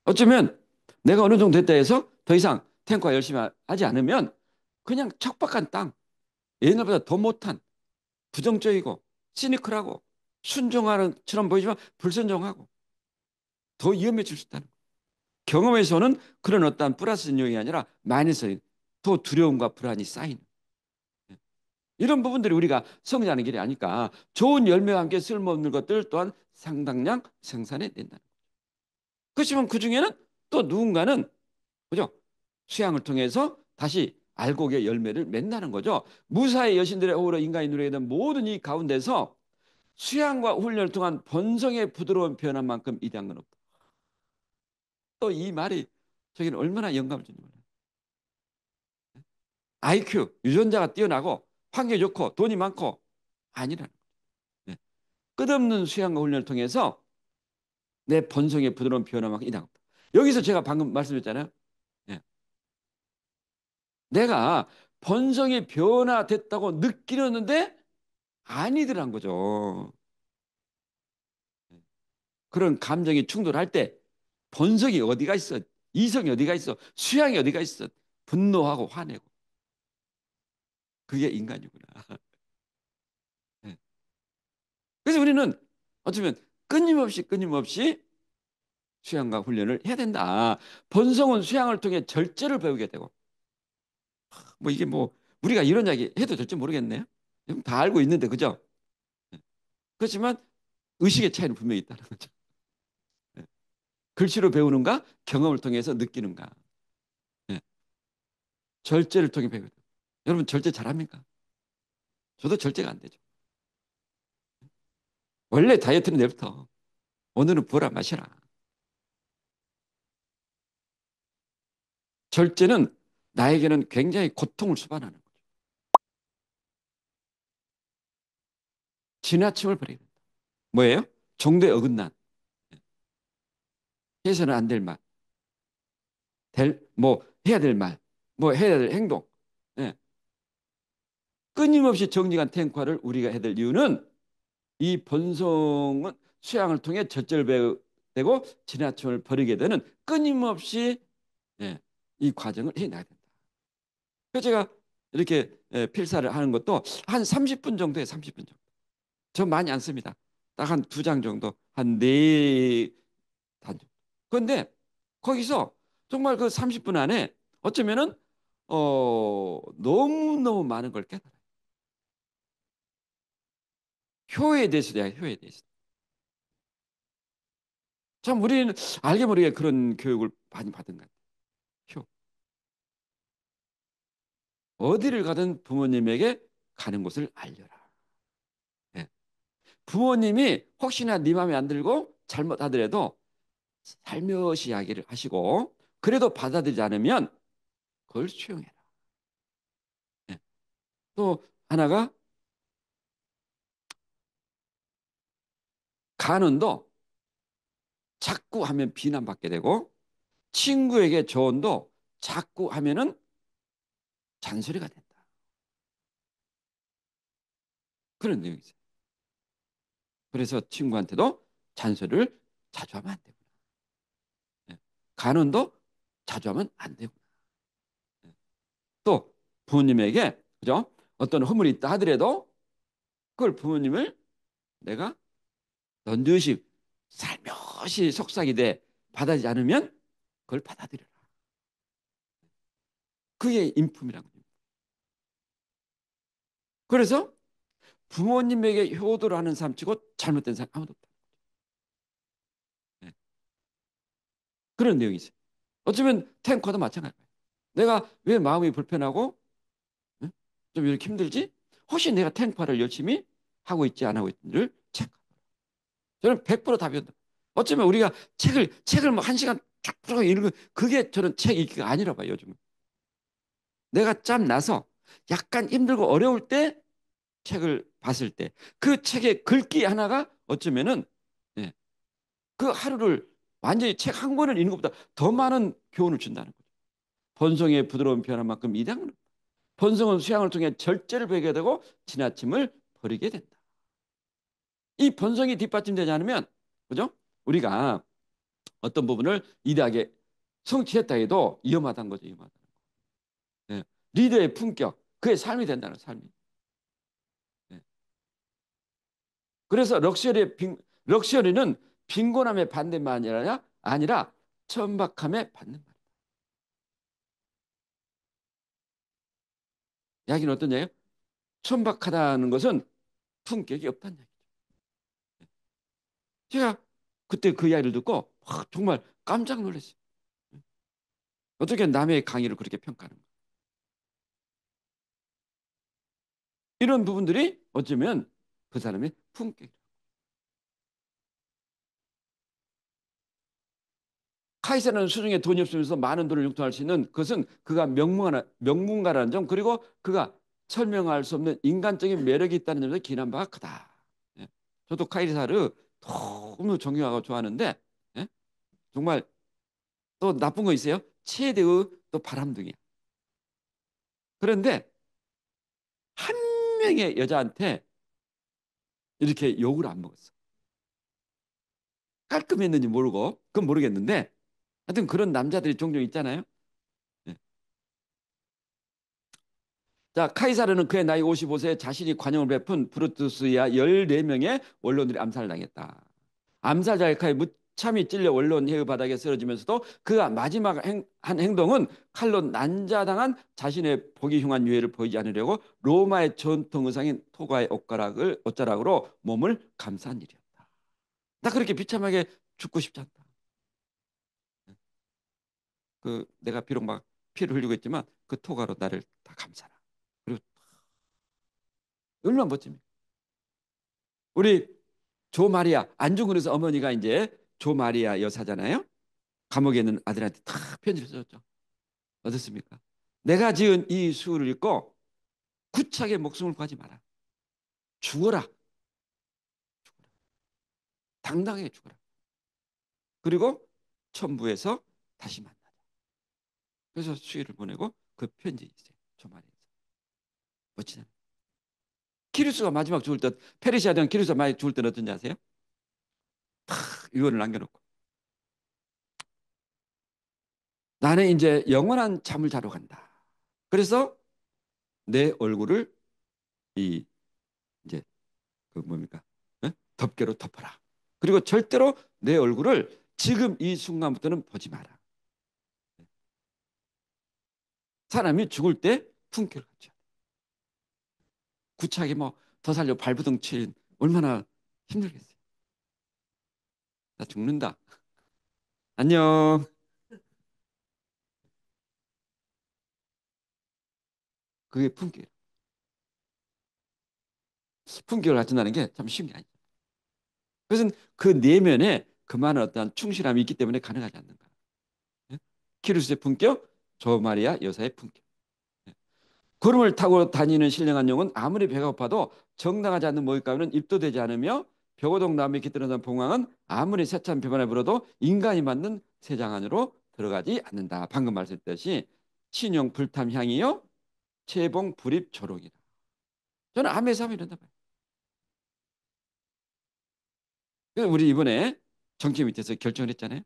[SPEAKER 1] 어쩌면 내가 어느 정도 됐다 해서 더 이상 탱커 열심히 하지 않으면 그냥 척박한 땅, 옛날보다 더 못한 부정적이고 시니컬하고 순종하는 처럼 보이지만 불순종하고 더 위험해질 수 있다는 거예요. 경험에서는 그런 어떤 플러스 인용이 아니라 마이너스, 더 두려움과 불안이 쌓이는 이런 부분들이 우리가 성장하는 길이 아닐까. 좋은 열매와 함께 쓸모없는 것들 또한 상당량 생산해 낸다는 거예요. 그렇지만 그중에는 또 누군가는 그죠? 수양을 통해서 다시 알곡의 열매를 맺는다는 거죠. 무사의 여신들의 어우러 인간이 누리게 된 모든 이 가운데서 수양과 훈련을 통한 본성의 부드러운 변화만큼 이대한 건 없다. 또 이 말이 저기는 얼마나 영감을 주는지 몰라요. IQ, 유전자가 뛰어나고 환경이 좋고 돈이 많고 아니라는 거예요. 네. 끝없는 수양과 훈련을 통해서 내 본성의 부드러운 변화만큼 이대한 없다. 여기서 제가 방금 말씀드렸잖아요. 네. 내가 본성이 변화됐다고 느끼려는데 아니더란 거죠. 그런 감정이 충돌할 때 본성이 어디가 있어? 이성이 어디가 있어? 수양이 어디가 있어? 분노하고 화내고. 그게 인간이구나. 네. 그래서 우리는 어쩌면 끊임없이 수양과 훈련을 해야 된다. 본성은 수양을 통해 절제를 배우게 되고. 뭐 이게 뭐 우리가 이런 이야기 해도 될지 모르겠네요. 다 알고 있는데 그죠? 네. 그렇지만 의식의 차이는 분명히 있다는 거죠. 네. 글씨로 배우는가 경험을 통해서 느끼는가. 네. 절제를 통해 배우는. 여러분 절제 잘합니까? 저도 절제가 안 되죠. 원래 다이어트는 내부터 오늘은 부어라 마셔라. 절제는 나에게는 굉장히 고통을 수반하는 거죠. 지나침을 버려야 된다. 뭐예요? 정도에 어긋난, 해서는 안 될 말, 뭐 해야 될 말, 뭐 해야 될 행동. 예. 끊임없이 정직한 탱화를 우리가 해야 될 이유는 이 본성은 수양을 통해 젖절되고 지나침을 벌이게 되는 끊임없이, 예, 이 과정을 해나가야 된다. 그래서 제가 이렇게 필사를 하는 것도 한 30분 정도에 30분 정도. 저 많이 안 씁니다. 딱 한 두 장 정도, 한 네 단 정도. 그런데 거기서 정말 그 30분 안에 어쩌면은 너무너무 많은 걸 깨달아요. 효에 대해서 내가 효에 대해서. 참 우리는 알게 모르게 그런 교육을 많이 받은 것 같아요. 효. 어디를 가든 부모님에게 가는 곳을 알려라. 예. 부모님이 혹시나 네 마음에 안 들고 잘못하더라도 살며시 이야기를 하시고 그래도 받아들이지 않으면 그걸 수용해라. 예. 또 하나가 간언도 자꾸 하면 비난받게 되고 친구에게 조언도 자꾸 하면은 잔소리가 된다. 그런 내용이 있어요. 그래서 친구한테도 잔소리를 자주 하면 안 되구나. 예. 간언도 자주 하면 안 되구나. 예. 또 부모님에게 그죠? 어떤 허물이 있다 하더라도 그걸 부모님을 내가 넌지시 살며시 속삭이되 받아들이지 않으면 그걸 받아들여라. 그게 인품이라는 거예요. 그래서 부모님에게 효도를 하는 사람 치고 잘못된 사람 아무도 없다. 네. 그런 내용이 있어요. 어쩌면 탱커도 마찬가지예요. 내가 왜 마음이 불편하고 응? 좀 이렇게 힘들지? 혹시 내가 탱커를 열심히 하고 있지 안 하고 있는지를 체크. 저는 100% 답이 온다. 어쩌면 우리가 책을 뭐 한 시간 쭉 읽는 그게 저는 책 읽기가 아니라 봐요, 요즘은. 내가 짬 나서 약간 힘들고 어려울 때 책을 봤을 때 그 책의 글귀 하나가 어쩌면은 예, 그 하루를 완전히 책 한 권을 읽는 것보다 더 많은 교훈을 준다는 거죠. 본성의 부드러운 변화만큼 이당은 본성은 수양을 통해 절제를 배게 되고 지나침을 버리게 된다. 이 본성이 뒷받침되지 않으면 그죠? 우리가 어떤 부분을 이대하게 성취했다 해도 위험하다는 거죠. 위험하다. 예. 리더의 품격, 그의 삶이 된다는 삶이. 예. 그래서 럭셔리는 빈곤함의 반대만 아니라 천박함의 받는 말이다. 이야기는 어떤 얘기예요? 천박하다는 것은 품격이 없다는 얘기죠. 제가 그때 그 이야기를 듣고 정말 깜짝 놀랐어요. 어떻게 남의 강의를 그렇게 평가하는 거예요? 이런 부분들이 어쩌면 그 사람의 품격. 카이사는 수중에 돈이 없으면서 많은 돈을 융통할 수 있는 그것은 그가 명문가라는 점 그리고 그가 설명할 수 없는 인간적인 매력이 있다는 점에서 기인한 바가 크다. 예. 저도 카이사를 너무 존경하고 좋아하는데 예? 정말 또 나쁜 거 있어요? 최대의 또 바람둥이야. 그런데 한 명의 여자한테 이렇게 욕을 안 먹었어. 깔끔했는지 모르고 그건 모르겠는데 하여튼 그런 남자들이 종종 있잖아요. 예. 자, 카이사르는 그의 나이 55세에 자신이 관용을 베푼 브루투스야 14명의 원로들이 암살당했다. 암살자 엘카에 무참히 찔려 원로원 해의 바닥에 쓰러지면서도 그가 마지막 한 행동은 칼로 난자당한 자신의 보기 흉한 유해를 보이지 않으려고 로마의 전통 의상인 토가의 옷자락으로 몸을 감싼 일이었다. 나 그렇게 비참하게 죽고 싶지 않다. 그 내가 비록 막 피를 흘리고 있지만 그 토가로 나를 다 감싸라. 그리고 얼마나 멋집니까? 우리 조 마리아 안중근에서 어머니가 이제 조 마리아 여사잖아요. 감옥에 있는 아들한테 다 편지를 써줬죠. 어떻습니까? 내가 지은 이 수를 읽고 구차하게 목숨을 구하지 마라. 죽어라. 당당하게 죽어라. 그리고 천부에서 다시 만나자. 그래서 수위를 보내고 그 편지 있어요. 조마리에서. 멋지잖아요. 키루스가 마지막 죽을 때, 페르시아 대 키루스가 마지막 죽을 때는 어떤지 아세요? 이거를 남겨놓고 나는 이제 영원한 잠을 자러 간다. 그래서 내 얼굴을 이 이제 그 뭡니까? 덮개로 덮어라. 그리고 절대로 내 얼굴을 지금 이 순간부터는 보지 마라. 사람이 죽을 때 품격을 갖죠. 구차하게 뭐 더 살려 발부둥 친 얼마나 힘들겠어요. 나 죽는다. 안녕. 그게 품격. 품격을 갖춘다는 게 참 쉬운 게 아니죠. 그것은 그 내면에 그만한 어떠한 충실함이 있기 때문에 가능하지 않는가. 예? 키루스의 품격, 저 마리아 여사의 품격. 예. 구름을 타고 다니는 신령한 용은 아무리 배가 고파도 정당하지 않는 먹잇감은 입도되지 않으며 벽오동 나무에 깃들어진 봉황은 아무리 세찬 비만을 불어도 인간이 만든 세장 안으로 들어가지 않는다. 방금 말씀드렸듯이 친용 불탐 향이요 채봉 불입 조롱이다. 저는 암에서 하면 이런다 봐요. 그래서 우리 이번에 정치 밑에서 결정을 했잖아요.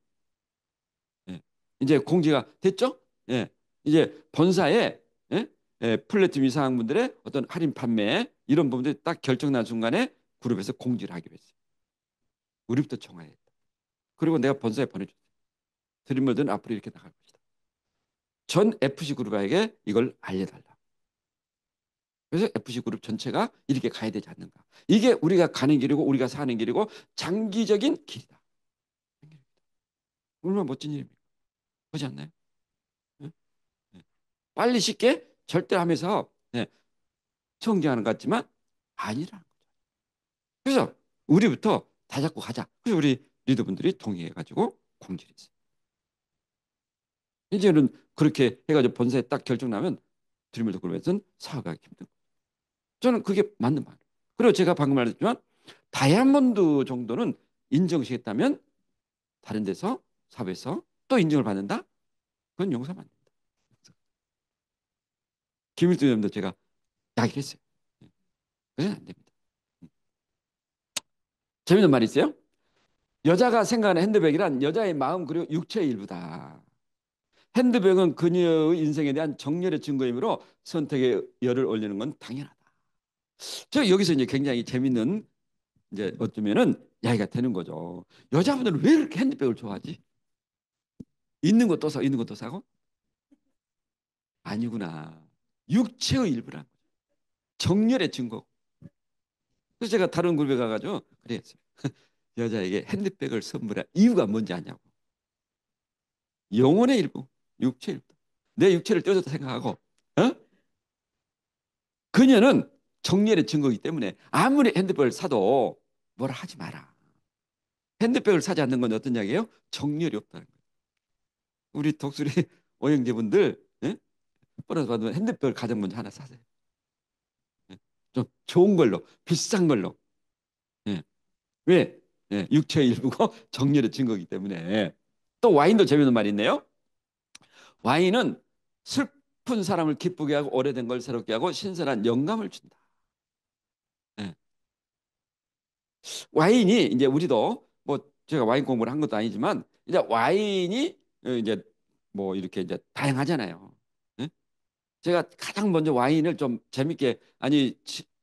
[SPEAKER 1] 예. 이제 공지가 됐죠? 예. 이제 본사에 예? 예, 플래티넘 이상한 분들의 어떤 할인 판매 이런 부분들이 딱 결정난 순간에 그룹에서 공지를 하기로 했어요. 우리부터 정하였다. 그리고 내가 본사에 보내줬어요. 드림모드는 앞으로 이렇게 나갈 것이다. 전 FC 그룹에게 이걸 알려달라. 그래서 FC 그룹 전체가 이렇게 가야 되지 않는가. 이게 우리가 가는 길이고 우리가 사는 길이고 장기적인 길이다. 얼마나 멋진 일입니까? 그렇지 않나요? 예? 예. 빨리 쉽게 절대하면서 예, 성장하는 것 같지만 아니라는 거죠. 그래서 우리부터 다 잡고 가자. 그래서 우리 리더분들이 동의해가지고 공지를 했어요. 이제는 그렇게 해가지고 본사에 딱 결정 나면 드림을 그룹에서는 사과하기 힘든 거예요. 저는 그게 맞는 말이에요. 그리고 제가 방금 말했지만 다이아몬드 정도는 인정시켰다면 다른 데서 사업에서 또 인정을 받는다? 그건 용서하면 안 된다. 김일두 의원도 제가 이야기를 했어요. 그래서 안 됩니다. 재밌는 말이 있어요. 여자가 생각하는 핸드백이란 여자의 마음 그리고 육체의 일부다. 핸드백은 그녀의 인생에 대한 정열의 증거이므로 선택의 열을 올리는 건 당연하다. 저 여기서 이제 굉장히 재밌는 이제 어쩌면은 이야기가 되는 거죠. 여자분들은 왜 이렇게 핸드백을 좋아하지? 있는 것도 사고 있는 것도 사고? 아니구나. 육체의 일부란 거죠. 정열의 증거. 그래서 제가 다른 그룹에 가가지고 그랬어요. 여자에게 핸드백을 선물할 이유가 뭔지 아냐고. 영혼의 일부, 육체의 일부. 내 육체를 떼어줬다 생각하고, 어? 그녀는 정렬의 증거이기 때문에 아무리 핸드백을 사도 뭐라 하지 마라. 핸드백을 사지 않는 건 어떤 이야기예요? 정렬이 없다는 거예요. 우리 독수리 오형제분들 예? 보너스 받으면 핸드백을 가장 먼저 하나 사세요. 예? 좀 좋은 걸로, 비싼 걸로. 예. 왜? 예. 육체의 일부고 정렬의 증거이기 때문에. 또 와인도 재미있는 말이 있네요. 와인은 슬픈 사람을 기쁘게 하고 오래된 걸 새롭게 하고 신선한 영감을 준다. 예. 와인이 이제 우리도 뭐 제가 와인 공부를 한 것도 아니지만 이제 와인이 이제 뭐 이렇게 이제 다양하잖아요. 예? 제가 가장 먼저 와인을 좀 재밌게 아니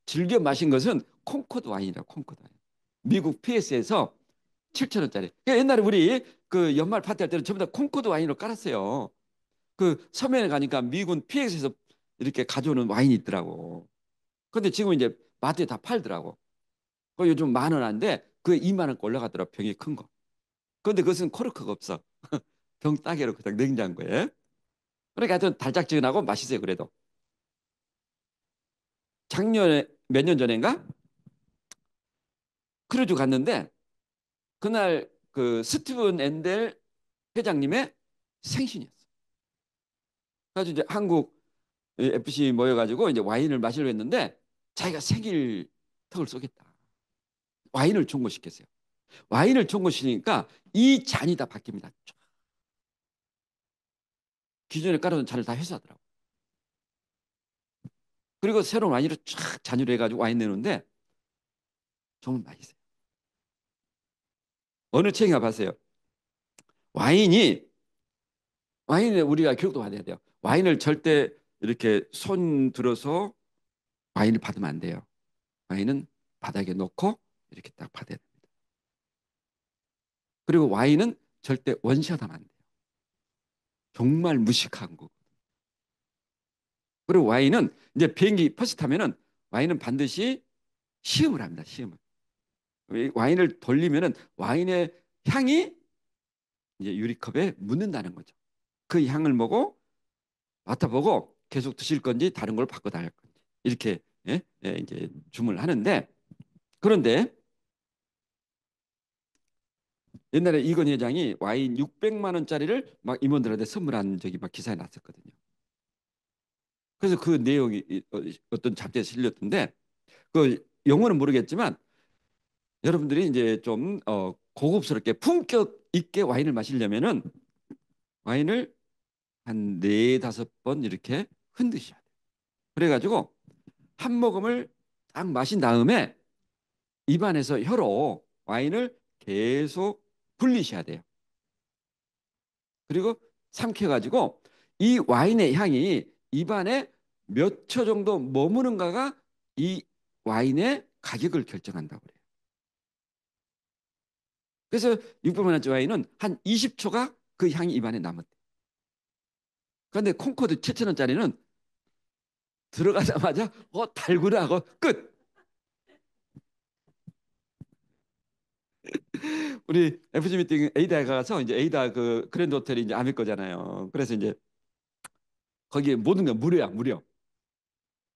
[SPEAKER 1] 즐겨 마신 것은 콩코드 와인이라 콩코드 와인. 미국 PS에서 7,000원짜리. 옛날에 우리 그 연말 파티할 때는 전부 다 콩코드 와인으로 깔았어요. 그 서면에 가니까 미군 PS에서 이렇게 가져오는 와인이 있더라고. 근데 지금 이제 마트에 다 팔더라고. 그 요즘 10,000원인데 그 20,000원 올라가더라 병이 큰 거. 그런데 그것은 코르크가 없어. 병 따개로 그냥 냉장고에. 그러니까 하여튼 달짝지근하고 맛있어요 그래도. 작년에 몇 년 전인가 크루즈 갔는데 그날 그 스티븐 엔델 회장님의 생신이었어. 그래서 이제 한국 FC 모여가지고 이제 와인을 마시려 했는데 자기가 생일 턱을 쏘겠다. 와인을 중고시켰어요. 와인을 총고시니까 이 잔이 다 바뀝니다. 기존에 깔아놓은 잔을 다 회수하더라고. 그리고 새로운 와인으로 쫙 잔유를 해가지고 와인 내놓는데 정말 맛있어요. 어느 책인가 봤어요. 와인이 와인에 우리가 교육도 받아야 돼요. 와인을 절대 이렇게 손 들어서 와인을 받으면 안 돼요. 와인은 바닥에 놓고 이렇게 딱 받아야 됩니다. 그리고 와인은 절대 원샷하면 안 돼요. 정말 무식한 거. 그리고 와인은 이제 비행기 퍼스 타면은 와인은 반드시 시음을 합니다. 시음을. 와인을 돌리면은 와인의 향이 이제 유리컵에 묻는다는 거죠. 그 향을 보고 맡아보고 계속 드실 건지 다른 걸 바꿔 달랄 건지 이렇게 예? 예, 이제 주문을 하는데 그런데 옛날에 이건 회장이 와인 600만 원짜리를 막 임원들한테 선물한 적이 막 기사에 났었거든요. 그래서 그 내용이 어떤 잡지에 실렸던데 그 영어는 모르겠지만 여러분들이 이제 좀 고급스럽게 품격 있게 와인을 마시려면은 와인을 한 네다섯 번 이렇게 흔드셔야 돼요. 그래가지고 한 모금을 딱 마신 다음에 입안에서 혀로 와인을 계속 굴리셔야 돼요. 그리고 삼켜가지고 이 와인의 향이 입안에 몇 초 정도 머무는가가 이 와인의 가격을 결정한다고 그래요. 그래서 600만 원짜리 와인은 한 20초가 그 향이 입안에 남았대요. 그런데 콩코드 7천 원짜리는 들어가자마자 달구나 하고 끝. 우리 FG 미팅 에이다에 가서 이제 에이다 그 그랜드 호텔이 이제 아메 거잖아요. 그래서 이제 거기에 모든 게 무료야, 무료.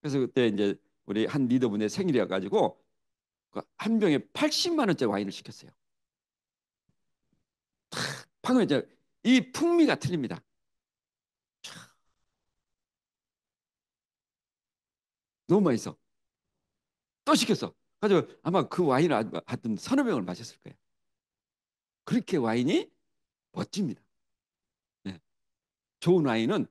[SPEAKER 1] 그래서 그때 이제 우리 한 리더분의 생일이어 가지고 한 병에 80만 원짜리 와인을 시켰어요. 방금 이제 이 풍미가 틀립니다. 너무 맛있어. 또 시켰어. 가지고 아마 그 와인을 하여튼 서너 병을 마셨을 거예요. 그렇게 와인이 멋집니다. 네. 좋은 와인은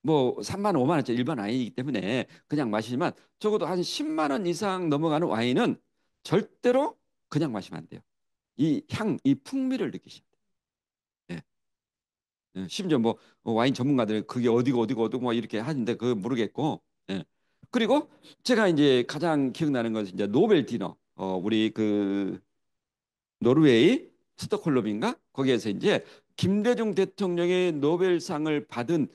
[SPEAKER 1] 뭐 3만 원, 5만 원짜리 일반 와인이기 때문에 그냥 마시지만 적어도 한 10만 원 이상 넘어가는 와인은 절대로 그냥 마시면 안 돼요. 이 향, 이 풍미를 느끼셔야 돼요. 예. 예. 심지어 뭐 와인 전문가들 그게 어디고 뭐 이렇게 하는데 그거 모르겠고. 예. 그리고 제가 이제 가장 기억나는 것은 이제 노벨 디너. 우리 그 노르웨이 스톡홀름인가? 거기에서 이제 김대중 대통령의 노벨상을 받은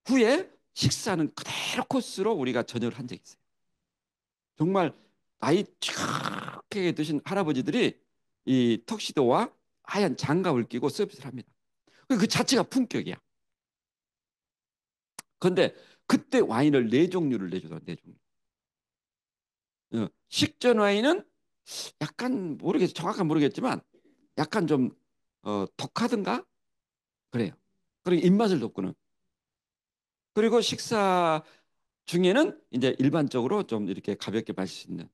[SPEAKER 1] 후에 식사는 그대로 코스로 우리가 전혀를 한 적이 있어요. 정말 나이 쫙게 드신 할아버지들이 이 턱시도와 하얀 장갑을 끼고 서비스를 합니다. 그 자체가 품격이야. 그런데 그때 와인을 네 종류를 내주더라고요. 네 종류. 식전 와인은 약간 모르겠 정확한 모르겠지만 약간 좀 독하든가 그래요. 그리고 입맛을 돋구는. 그리고 식사 중에는 이제 일반적으로 좀 이렇게 가볍게 마실 수 있는.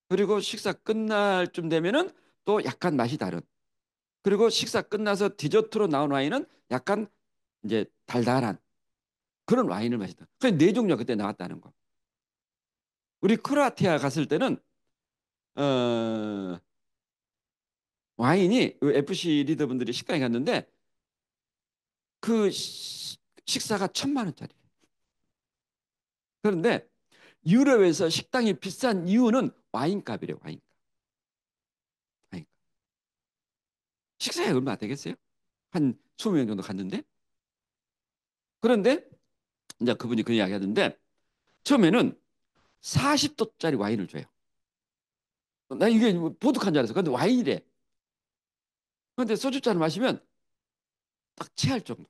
[SPEAKER 1] 그리고 식사 끝날 쯤 되면은 또 약간 맛이 다른. 그리고 식사 끝나서 디저트로 나온 와인은 약간 이제 달달한 그런 와인을 마시다. 그네 종류가 그때 나왔다는 거. 우리 크로아티아 갔을 때는 어, 와인이 FC 리더분들이 식당에 갔는데 그 식사가 1,000만 원짜리. 그런데 유럽에서 식당이 비싼 이유는 와인값이래요. 와인값. 와인값. 식사에 얼마 되겠어요? 한 20명 정도 갔는데 그런데 이제 그분이 그 이야기 하던데 처음에는 40도짜리 와인을 줘요. 나 이게 뭐 보드카인 줄 알았어. 근데 와인이래. 근데 소주잔을 마시면 딱 체할 정도로.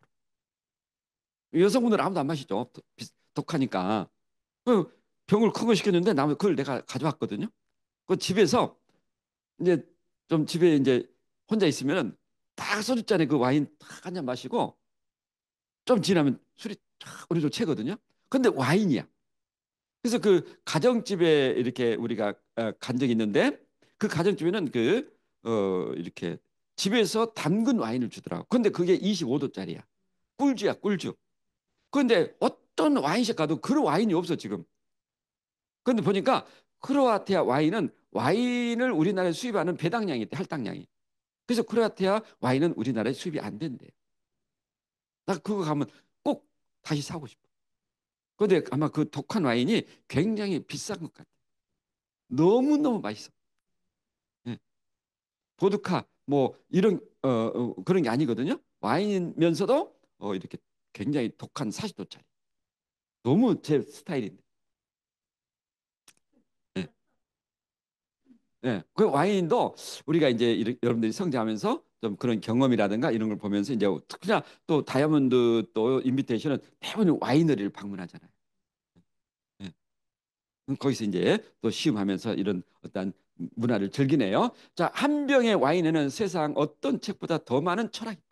[SPEAKER 1] 여성분들은 아무도 안 마시죠. 독하니까. 그 병을 큰 거 시켰는데 나 그걸 내가 가져왔거든요. 그 집에서 이제 좀 집에 이제 혼자 있으면은 딱 소주잔에 그 와인 딱 한 잔 마시고 좀 지나면 술이 쫙 어느 정도 채거든요. 근데 와인이야. 그래서 그 가정집에 이렇게 우리가 간 적이 있는데 그 가정집에는 그 이렇게 집에서 담근 와인을 주더라고. 근데 그게 25도짜리야. 꿀주야, 꿀주. 근데 어떤 와인숍 가도 그런 와인이 없어 지금. 근데 보니까 크로아티아 와인은 와인을 우리나라에 수입하는 배당량이 있대, 할당량이. 그래서 크로아티아 와인은 우리나라에 수입이 안 된대. 나 그거 가면 꼭 다시 사고 싶어. 근데 아마 그 독한 와인이 굉장히 비싼 것 같아. 너무너무 맛있어. 예. 보드카 뭐 이런 그런 게 아니거든요. 와인이면서도 이렇게 굉장히 독한 40도짜리. 너무 제 스타일인데. 예. 예. 그 와인도 우리가 이제 여러분들이 성장하면서 좀 그런 경험이라든가 이런 걸 보면서 이제 특히나 또 다이아몬드 또 인비테이션은 대부분 와이너리를 방문하잖아요. 예. 거기서 이제 또 시음하면서 이런 어떤 문화를 즐기네요. 자, 한 병의 와인에는 세상 어떤 책보다 더 많은 철학이 있다.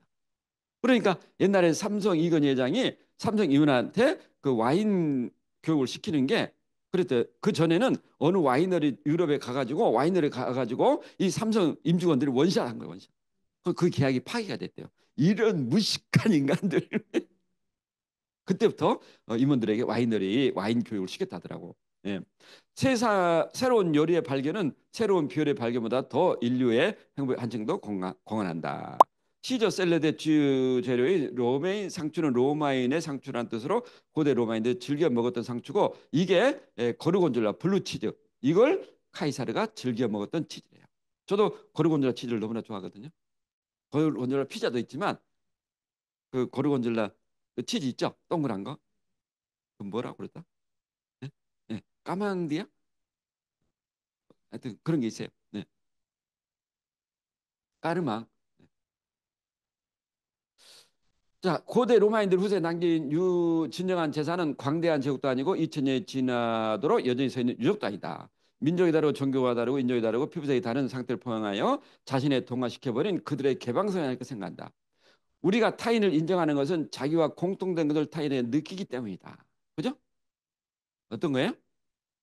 [SPEAKER 1] 그러니까 옛날에 삼성 이건희 회장이 삼성 임원한테 그 와인 교육을 시키는 게 그랬대. 그 전에는 어느 와이너리 유럽에 가가지고 와이너리 가가지고 이 삼성 임직원들이 원샷한 거예요. 원샷. 그 계약이 파기가 됐대요. 이런 무식한 인간들. 그때부터 임원들에게 와이너리 와인 교육을 시켰다더라고. 예. 새로운 요리의 발견은 새로운 비율의 발견보다 더 인류의 행복의 한층더 공헌한다. 시저 샐러드의 주요 재료의 로메인 상추는 로마인의 상추라는 뜻으로 고대 로마인들이 즐겨 먹었던 상추고 이게 고르곤졸라 블루치즈 이걸 카이사르가 즐겨 먹었던 치즈예요. 저도 고르곤졸라 치즈를 너무나 좋아하거든요. 고르곤졸라 피자도 있지만 그 고르곤졸라 그 치즈 있죠? 동그란 거. 그 뭐라고 그랬다? 예? 예. 까만디야? 하여튼 그런 게 있어요. 네. 까르망. 자, 고대 로마인들 후세에 남긴 진정한 재산은 광대한 제국도 아니고 2000년이 지나도록 여전히 서 있는 유적도 아니다. 민족이 다르고 종교가 다르고 인종이 다르고 피부색이 다른 상태를 포함하여 자신의 동화시켜버린 그들의 개방성이 아닐까 생각한다. 우리가 타인을 인정하는 것은 자기와 공통된 것을 타인에 느끼기 때문이다. 그죠? 어떤 거예요?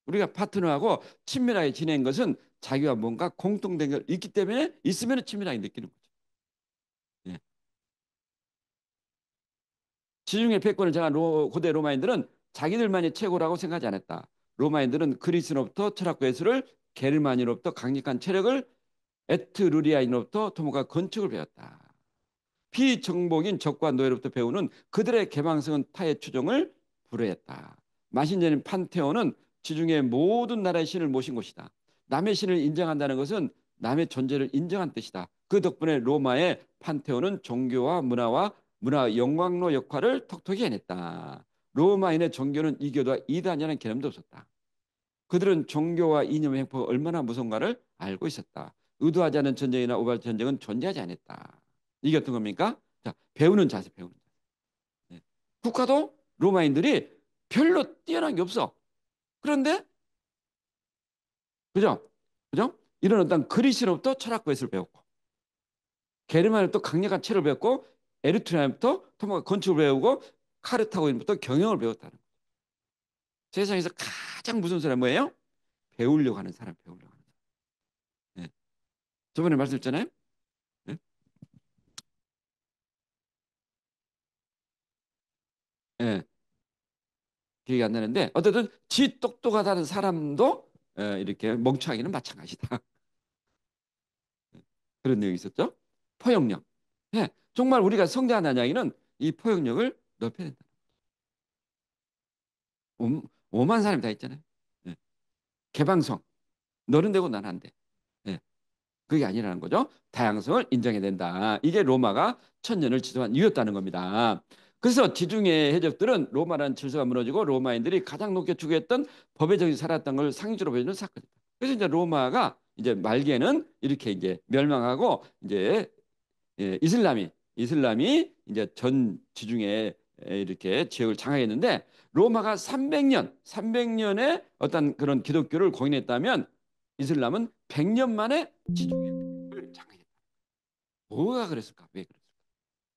[SPEAKER 1] 우리가 파트너하고 친밀하게 지낸 것은 자기와 뭔가 공통된 게 있기 때문에 있으면 친밀하게 느끼는 거죠. 예. 지중해 패권을 정한 고대 로마인들은 자기들만이 최고라고 생각하지 않았다. 로마인들은 그리스로부터 철학과 예술을, 게르마니로부터 강력한 체력을, 에트루리아인으로부터 토목과 건축을 배웠다. 피정복인 적과 노예로부터 배우는 그들의 개방성은 타의 추종을 불허했다. 마신제는 판테온은 지중해 모든 나라의 신을 모신 곳이다. 남의 신을 인정한다는 것은 남의 존재를 인정한 뜻이다. 그 덕분에 로마의 판테온은 종교와 문화 영광로 역할을 톡톡히 해냈다. 로마인의 종교는 이교도와 이단이라는 개념도 없었다. 그들은 종교와 이념의 횡포가 얼마나 무서운가를 알고 있었다. 의도하지 않은 전쟁이나 오발 전쟁은 존재하지 않았다. 이게 어떤 겁니까? 자, 배우는 자세, 배우는 자세. 네. 국가도 로마인들이 별로 뛰어난 게 없어. 그런데, 그죠? 그죠? 이런 어떤 그리스로부터 철학과 예술을 배웠고, 게르만으로부터 강력한 체를 배웠고, 에르트리아부터 토목과 건축을 배우고, 카르타고인부터 경영을 배웠다는 거예요. 세상에서 가장 무서운 사람 뭐예요? 배우려고 하는 사람, 배우려고 하는 사람. 네. 저번에 말씀드렸잖아요. 네? 네. 기억이 안 나는데 어쨌든 지 똑똑하다는 사람도 이렇게 멍청하기는 마찬가지다. 그런 내용이 있었죠. 포용력. 예, 정말 우리가 성장하는 이야기는 이 포용력을 높여야 된다. 오만 사람이 다 있잖아요. 예, 개방성. 너는 되고 난 안 돼. 예, 그게 아니라는 거죠. 다양성을 인정해야 된다. 이게 로마가 천년을 지속한 이유였다는 겁니다. 그래서 지중해 해적들은 로마라는 질서가 무너지고 로마인들이 가장 높게 추구했던 법의 정신이 살았던 걸 상징적으로 보여주는 사건이다. 그래서 이제 로마가 이제 말기에는 이렇게 이제 멸망하고 이제 이슬람이 이제 전 지중해 이렇게 지역을 장악했는데 로마가 300년의 어떤 그런 기독교를 공인했다면 이슬람은 100년 만에 지중해를 장악했다. 뭐가 그랬을까? 왜 그랬을까?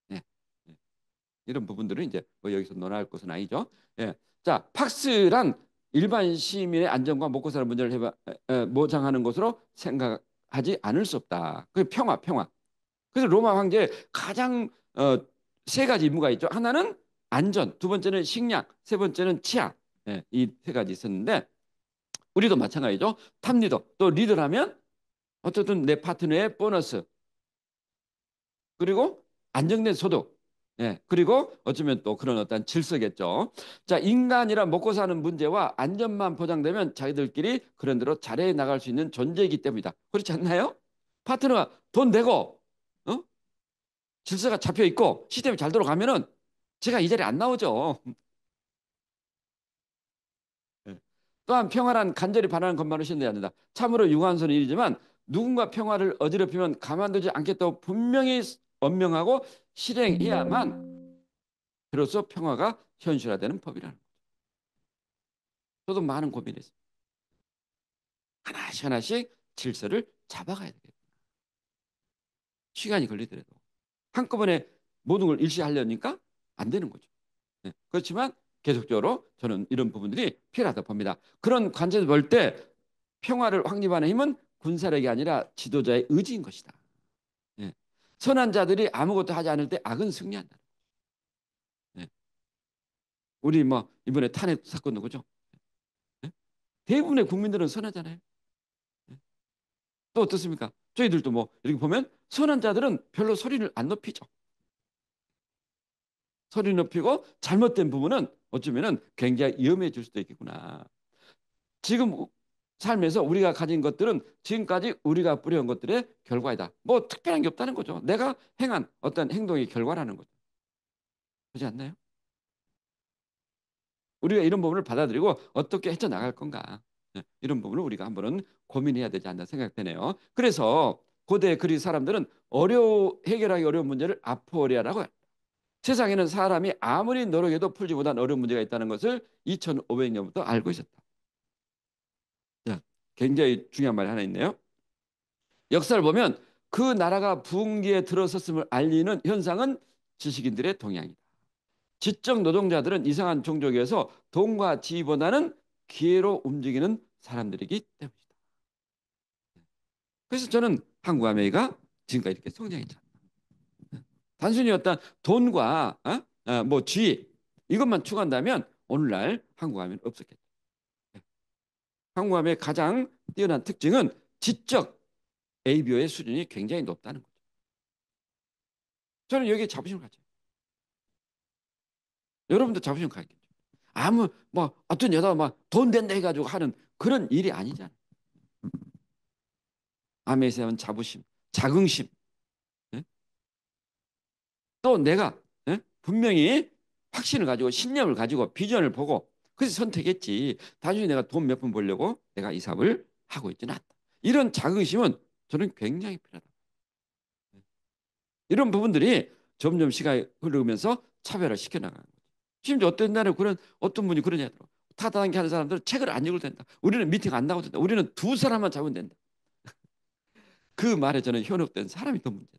[SPEAKER 1] 네. 네. 이런 부분들은 이제 뭐 여기서 논할 것은 아니죠. 예. 자, 팍스란 일반 시민의 안전과 먹고 사는 문제를 보장하는 것으로 생각 하지 않을 수 없다. 그 평화, 평화. 그래서 로마 황제의 가장 세 가지 임무가 있죠. 하나는 안전, 두 번째는 식량, 세 번째는 치안. 예, 이 세 가지 있었는데 우리도 마찬가지죠. 탑리더, 또 리더라면 어쨌든 내 파트너의 보너스, 그리고 안정된 소득, 예, 그리고 어쩌면 또 그런 어떤 질서겠죠. 자, 인간이란 먹고 사는 문제와 안전만 보장되면 자기들끼리 그런 대로 잘해 나갈 수 있는 존재이기 때문이다. 그렇지 않나요? 파트너가 돈 내고, 어? 질서가 잡혀 있고 시스템이 잘 돌아가면은 제가 이 자리에 안 나오죠. 예. 또한 평화란 간절히 바라는 것만으로 실현돼야 된다. 참으로 유관스러운 일이지만 누군가 평화를 어지럽히면 가만두지 않겠다고 분명히 언명하고 실행해야만 비로소 평화가 현실화되는 법이라는 거죠. 저도 많은 고민했어요. 하나씩 하나씩 질서를 잡아가야 되겠다. 시간이 걸리더라도 한꺼번에 모든 걸 일시하려니까 안 되는 거죠. 네. 그렇지만 계속적으로 저는 이런 부분들이 필요하다 봅니다. 그런 관점에서 볼 때 평화를 확립하는 힘은 군사력이 아니라 지도자의 의지인 것이다. 네. 선한 자들이 아무것도 하지 않을 때 악은 승리한다. 네. 우리 뭐 이번에 탄핵 사건도 그죠? 네? 대부분의 국민들은 선하잖아요. 네. 또 어떻습니까? 저희들도 뭐 이렇게 보면 선한 자들은 별로 소리를 안 높이죠. 소리 높이고 잘못된 부분은 어쩌면은 굉장히 위험해질 수도 있겠구나. 지금 삶에서 우리가 가진 것들은 지금까지 우리가 뿌려온 것들의 결과이다. 뭐 특별한 게 없다는 거죠. 내가 행한 어떤 행동의 결과라는 거죠. 그렇지 않나요? 우리가 이런 부분을 받아들이고 어떻게 헤쳐나갈 건가. 네, 이런 부분을 우리가 한번은 고민해야 되지 않나 생각되네요. 그래서 고대 그리스 사람들은 해결하기 어려운 문제를 아포리아라고 해요. 세상에는 사람이 아무리 노력해도 풀지 못한 어려운 문제가 있다는 것을 2500년부터 알고 있었다. 자, 굉장히 중요한 말이 하나 있네요. 역사를 보면 그 나라가 붕괴에 들어섰음을 알리는 현상은 지식인들의 동향이다. 지적 노동자들은 이상한 종족에서 돈과 지위보다는 기회로 움직이는 사람들이기 때문이다. 그래서 저는 한국 아메리가 지금까지 이렇게 성장했잖아. 단순히 어떤 돈과 뭐 지위 이것만 추구한다면 오늘날 한국 아메리는 없었겠다. 한국 아메리의 가장 뛰어난 특징은 지적 ABO의 수준이 굉장히 높다는 거죠. 저는 여기에 자부심을 가져요. 여러분도 자부심 가졌겠죠. 아무 뭐 어떤 여자가 막 돈 된다 해가지고 하는 그런 일이 아니잖아요. 아메세한 자부심, 자긍심. 예? 또 내가 분명히 확신을 가지고 신념을 가지고 비전을 보고 그래서 선택했지. 단순히 내가 돈 몇 푼 벌려고 내가 이 사업을 하고 있지는 않다. 이런 자긍심은 저는 굉장히 필요하다. 이런 부분들이 점점 시간이 흐르면서 차별화 시켜나가는 거죠. 심지어 어떤 날에 그런 어떤 분이 그러냐 하더라고. 타다단계 하는 사람들은 책을 안 읽어도 된다. 우리는 미팅 안 나가도 된다. 우리는 두 사람만 잡으면 된다. 그 말에 저는 현혹된 사람이 더 문제다.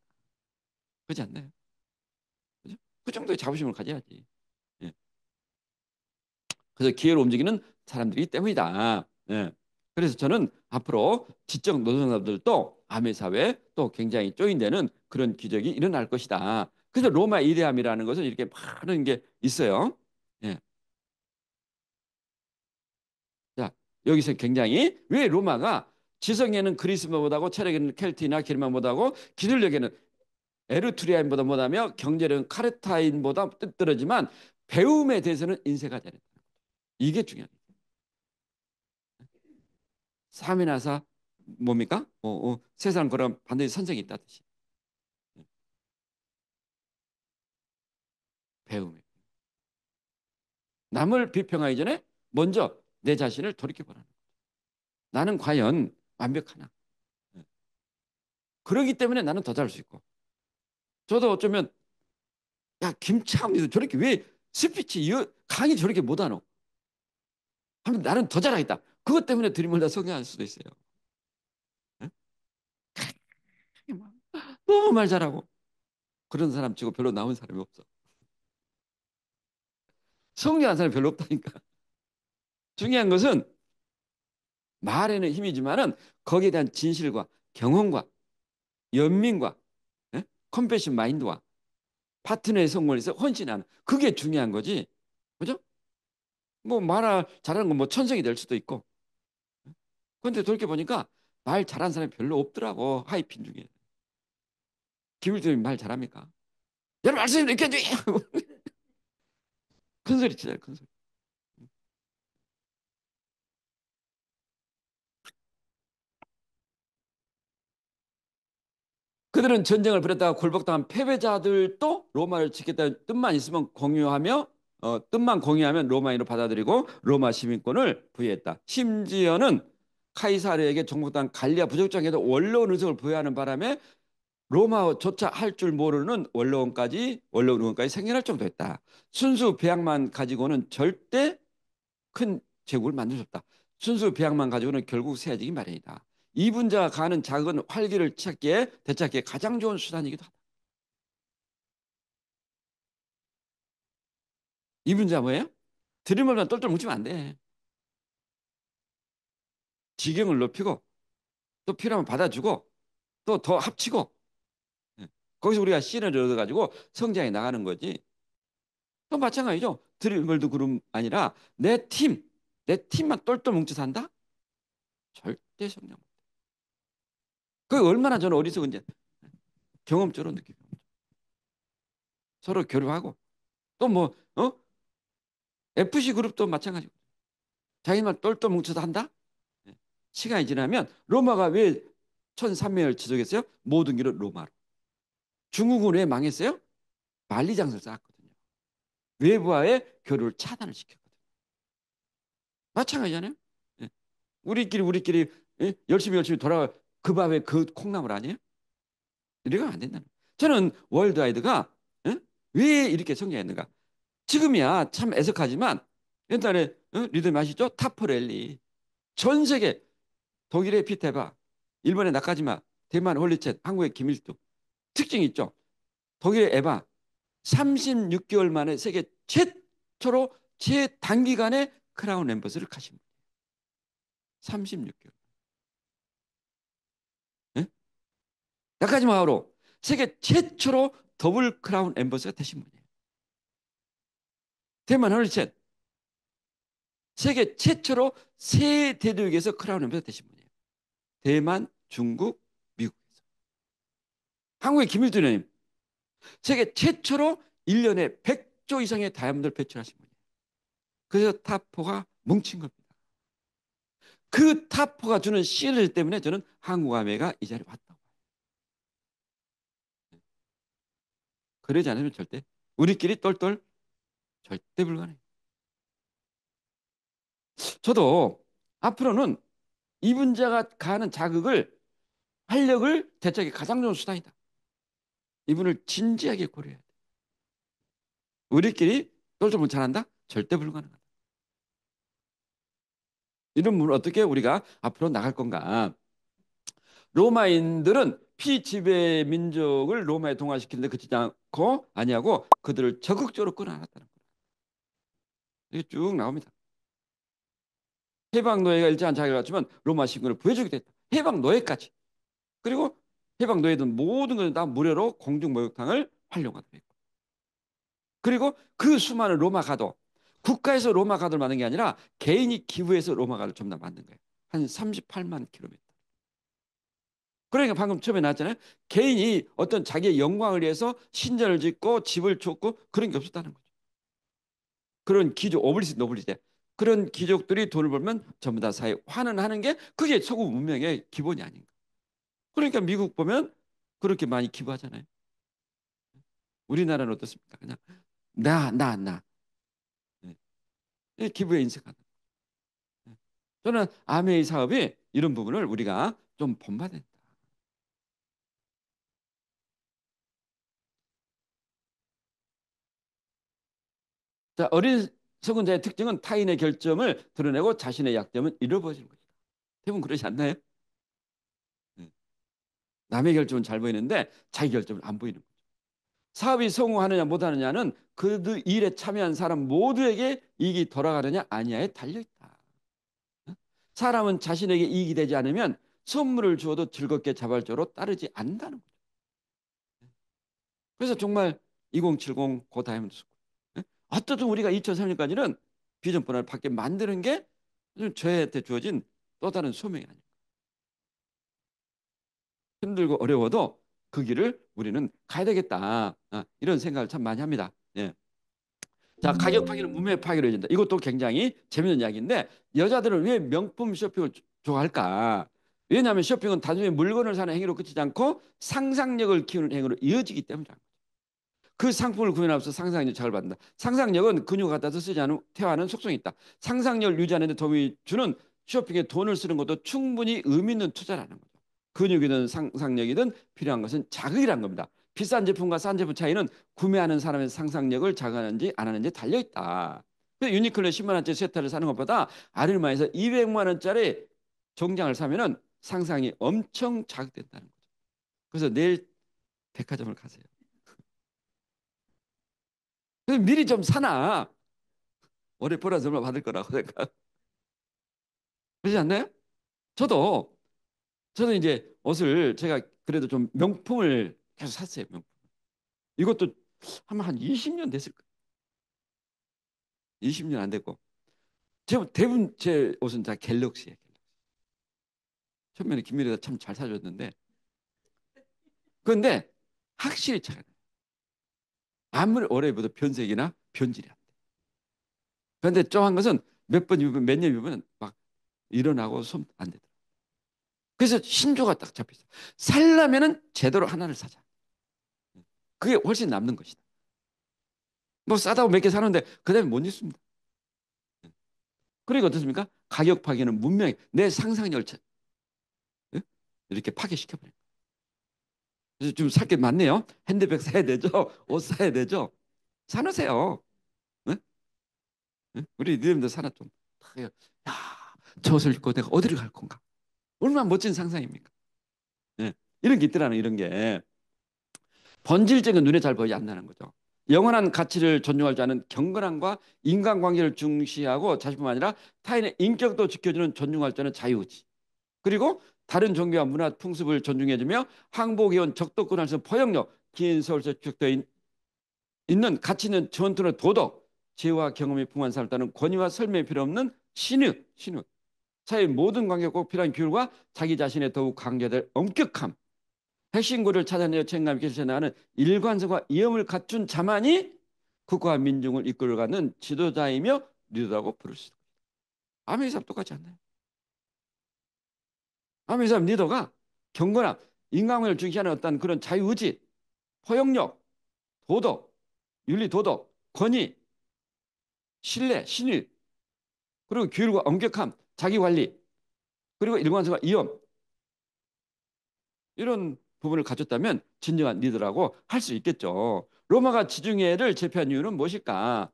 [SPEAKER 1] 그렇지 않나요? 그죠? 그 정도의 자부심을 가져야지. 예. 그래서 기회로 움직이는 사람들이기 때문이다. 예. 그래서 저는 앞으로 지적 노동자들도 아메 사회에 또 굉장히 쪼인되는 그런 기적이 일어날 것이다. 그래서 로마 이데함이라는 것은 이렇게 많은 게 있어요. 예. 자, 여기서 굉장히 왜 로마가 지성에는 그리스만 못하고 체력에는 켈티나 게르만 못하고 기술력에는 에르투리아인보다 못하며 경제력은 카르타인보다 뜻떨어지만 배움에 대해서는 인세가 잘했다. 이게 중요합니다. 사미나사 뭡니까? 세상 그럼 반드시 선생이 있다 뜻이. 배움에. 남을 비평하기 전에 먼저 내 자신을 돌이켜보라는 거예요. 나는 과연 완벽하나? 그러기 때문에 나는 더 잘할 수 있고. 저도 어쩌면 야 김창민도 저렇게 왜 스피치 강의 저렇게 못하노? 하면 나는 더 잘하겠다. 그것 때문에 드림을 다 성공할 수도 있어요. 응? 너무 말 잘하고 그런 사람 치고 별로 나온 사람이 없어. 성공한 사람이 별로 없다니까. 중요한 것은 말에는 힘이지만은 거기에 대한 진실과 경험과 연민과 예? 컴패션 마인드와 파트너의 성공을 위해서 헌신하는 그게 중요한 거지. 그죠? 뭐 말 잘하는 건 뭐 천성이 될 수도 있고. 그런데 돌이켜 보니까 말 잘하는 사람이 별로 없더라고. 하이핀 중에. 김일성이 말 잘합니까? 여러분 말씀 이렇게 큰 소리 치잖아요. 큰 소리. 그들은 전쟁을 벌였다가 굴복당한 패배자들도 로마를 지켰다는 뜻만 있으면 공유하며 뜻만 공유하면 로마인으로 받아들이고 로마 시민권을 부여했다. 심지어는 카이사르에게 정복당 갈리아 부족장에도 원로원 의석을 부여하는 바람에 로마조차 할 줄 모르는 원로원까지 생겨날 정도였다. 순수 배양만 가지고는 절대 큰 제국을 만들 수 없다. 순수 배양만 가지고는 결국 세아지기 마련이다. 이분자가 가는 작은 활기를 되찾기에 가장 좋은 수단이기도 하다. 이분자 뭐예요? 드림을만 똘똘 뭉치면 안 돼. 지경을 높이고 또 필요하면 받아주고 또 더 합치고 거기서 우리가 씨를 얻어가지고 성장해 나가는 거지. 또 마찬가지죠. 드리블도 그럼 아니라 내 팀만 똘똘 뭉쳐 산다? 절대 성장 못 해. 그게 얼마나 저는 어리석은지 경험적으로 느끼고 서로 교류하고 또 뭐 FC 그룹도 마찬가지고 자기만 똘똘 뭉쳐서 한다? 시간이 지나면 로마가 왜 1300년을 지속했어요? 모든 길은 로마로. 중국은 왜 망했어요? 만리장성을 쌓았거든요. 외부와의 교류를 차단을 시켰거든요. 마찬가지잖아요. 예. 우리끼리 열심히 돌아가 그 밥에 그 콩나물 아니에요? 이래가 안 된다는 거예요. 저는 월드와이드가 왜 이렇게 성장했는가? 지금이야 참 애석하지만 옛날에 리듬 아시죠? 타퍼렐리 전 세계 독일의 피테바, 일본의 나카지마, 대만 홀리챗, 한국의 김일두 특징이 있죠. 독일의 에바 36개월 만에 세계 최초로 최단기간에 크라운 엠버스를 가신 거예요. 36개월. 네? 나카지마하로 세계 최초로 더블 크라운 엠버스가 되신 분이에요. 대만 홀리챗 세계 최초로 세 대륙에서 크라운 엠버스가 되신 분이에요. 대만, 중국, 미국에서. 한국의 김일두님 세계 최초로 1년에 100조 이상의 다이아몬드를 배출하신 분이에요. 그래서 타포가 뭉친 겁니다. 그 타포가 주는 씨를 때문에 저는 한국아메가 이 자리에 왔다고 봐요. 그러지 않으면 절대 우리끼리 똘똘 절대 불가능해요. 저도 앞으로는 이분자가 가는 자극을 활력을 대책의 가장 좋은 수단이다. 이분을 진지하게 고려해야 돼. 우리끼리 똘똘 못 잘한다? 절대 불가능하다. 이런 분을 어떻게 우리가 앞으로 나갈 건가? 로마인들은 피지배 민족을 로마에 동화시키는데 그치지 않고 아니하고 그들을 적극적으로 끌어안았다는 거예요. 이게 쭉 나옵니다. 해방 노예가 일제한 자격을 갖추면 로마 신군을 부여주게 됐다. 해방 노예까지. 그리고 해방 노예든 모든 것을 다 무료로 공중 목욕탕을 활용하도록 했고. 그리고 그 수많은 로마 가도 국가에서 로마 가도를 만든 게 아니라 개인이 기부해서 로마 가도를 전부 다 만든 거예요. 한 38만 킬로미터. 그러니까 방금 처음에 나왔잖아요. 개인이 어떤 자기의 영광을 위해서 신전을 짓고 집을 줬고 그런 게 없었다는 거죠. 그런 귀족, 오블리스 노블리제 그런 귀족들이 돈을 벌면 전부 다 사회 환원하는 게 그게 서구 문명의 기본이 아닌가. 그러니까 미국 보면 그렇게 많이 기부하잖아요. 우리나라는 어떻습니까? 그냥 나 기부에 인색하다. 저는 아메이 사업이 이런 부분을 우리가 좀 본받아야 된다. 자, 어린 성은자의 특징은 타인의 결점을 드러내고 자신의 약점은 잃어버리는 것이다. 대부분 그러지 않나요? 네. 남의 결점은 잘 보이는데 자기 결점은 안 보이는 거죠. 사업이 성공하느냐 못하느냐는 그 일에 참여한 사람 모두에게 이익이 돌아가느냐 아니냐에 달려있다. 사람은 자신에게 이익이 되지 않으면 선물을 주어도 즐겁게 자발적으로 따르지 않는다는 거죠. 그래서 정말 2070 고다이먼드 스쿨. 어떻든 우리가 2030년까지는 비전 분할을 밖에 만드는 게 저희한테 주어진 또 다른 소명이 아닙니다. 힘들고 어려워도 그 길을 우리는 가야 되겠다. 이런 생각을 참 많이 합니다. 예. 자, 가격 파기는 문명의 파기로 이어진다. 이것도 굉장히 재밌는 이야기인데 여자들은 왜 명품 쇼핑을 좋아할까? 왜냐하면 쇼핑은 단순히 물건을 사는 행위로 그치지 않고 상상력을 키우는 행위로 이어지기 때문이다. 그 상품을 구현하면서 상상력 잘 받는다. 상상력은 근육 갖다서 쓰지 않은 태화하는 속성이 있다. 상상력을 유지하는 데 도움이 주는 쇼핑에 돈을 쓰는 것도 충분히 의미 있는 투자라는 거죠. 근육이든 상상력이든 필요한 것은 자극이라는 겁니다. 비싼 제품과 싼 제품 차이는 구매하는 사람의 상상력을 자극하는지 안 하는지 달려있다. 유니클로 10만 원짜리 세트를 사는 것보다 아르마에서 200만 원짜리 정장을 사면은 상상이 엄청 자극된다는 거죠. 그래서 내일 백화점을 가세요. 미리 좀 사나 올해 보너스 얼마 받을 거라고 생각. 그러지 않나요? 저도 저도 이제 옷을 제가 그래도 좀 명품을 계속 샀어요. 명품. 이것도 한 20년 됐을 거예요. 20년 안 됐고. 대부분 제 옷은 다 갤럭시예요. 처음에는 김미래가 참 잘 사줬는데 그런데 확실히 차이 나요. 아무리 오래 입어도 변색이나 변질이 안 돼. 그런데 쩡한 것은 몇 번 입으면 몇 년 입으면 막 일어나고 손 안 되더라고요. 그래서 신조가 딱 잡혔어요. 살려면은 제대로 하나를 사자. 그게 훨씬 남는 것이다. 뭐 싸다고 몇 개 사는데 그다음에 못 입습니다. 그러니까 어떻습니까? 가격 파괴는 문명이 내 상상력을 이렇게 파괴시켜버려요. 그래서 좀 살 게 많네요. 핸드백 사야 되죠. 옷 사야 되죠. 사놓으세요. 네? 네? 우리 니들도 사나 좀. 야, 저 옷을 입고 내가 어디를 갈 건가? 얼마나 멋진 상상입니까? 네. 이런 게 있더라는 이런 게. 본질적인 눈에 잘 보이지 않는다는 거죠. 영원한 가치를 존중할 줄 아는 경건함과 인간관계를 중시하고 자신뿐만 아니라 타인의 인격도 지켜주는 존중할 줄 아는 자유의지. 그리고 다른 종교와 문화 풍습을 존중해주며 항복해온 적도권에서 포용력, 긴 세월서 축적되어 있는 가치 있는 전투나 도덕, 지혜와 경험이 풍부한 삶을 따르는 권위와 설명이 필요 없는 신의. 사회의 모든 관계에 꼭 필요한 규율과 자기 자신의 더욱 강조될 엄격함, 핵심구를 찾아내어 책임감 있게 실천하는 일관성과 이음을 갖춘 자만이 국가와 민중을 이끌어가는 지도자이며 리더라고 부를 수 있다. 아메리카 사람 똑같지 않나요? 아메리카 사람 리더가 경건함, 인간을 중시하는 어떤 그런 자유의지, 포용력, 도덕, 윤리, 도덕, 권위, 신뢰, 신일, 그리고 규율과 엄격함, 자기관리, 그리고 일관성과 이음 이런 부분을 가졌다면 진정한 리더라고 할 수 있겠죠. 로마가 지중해를 제패한 이유는 무엇일까?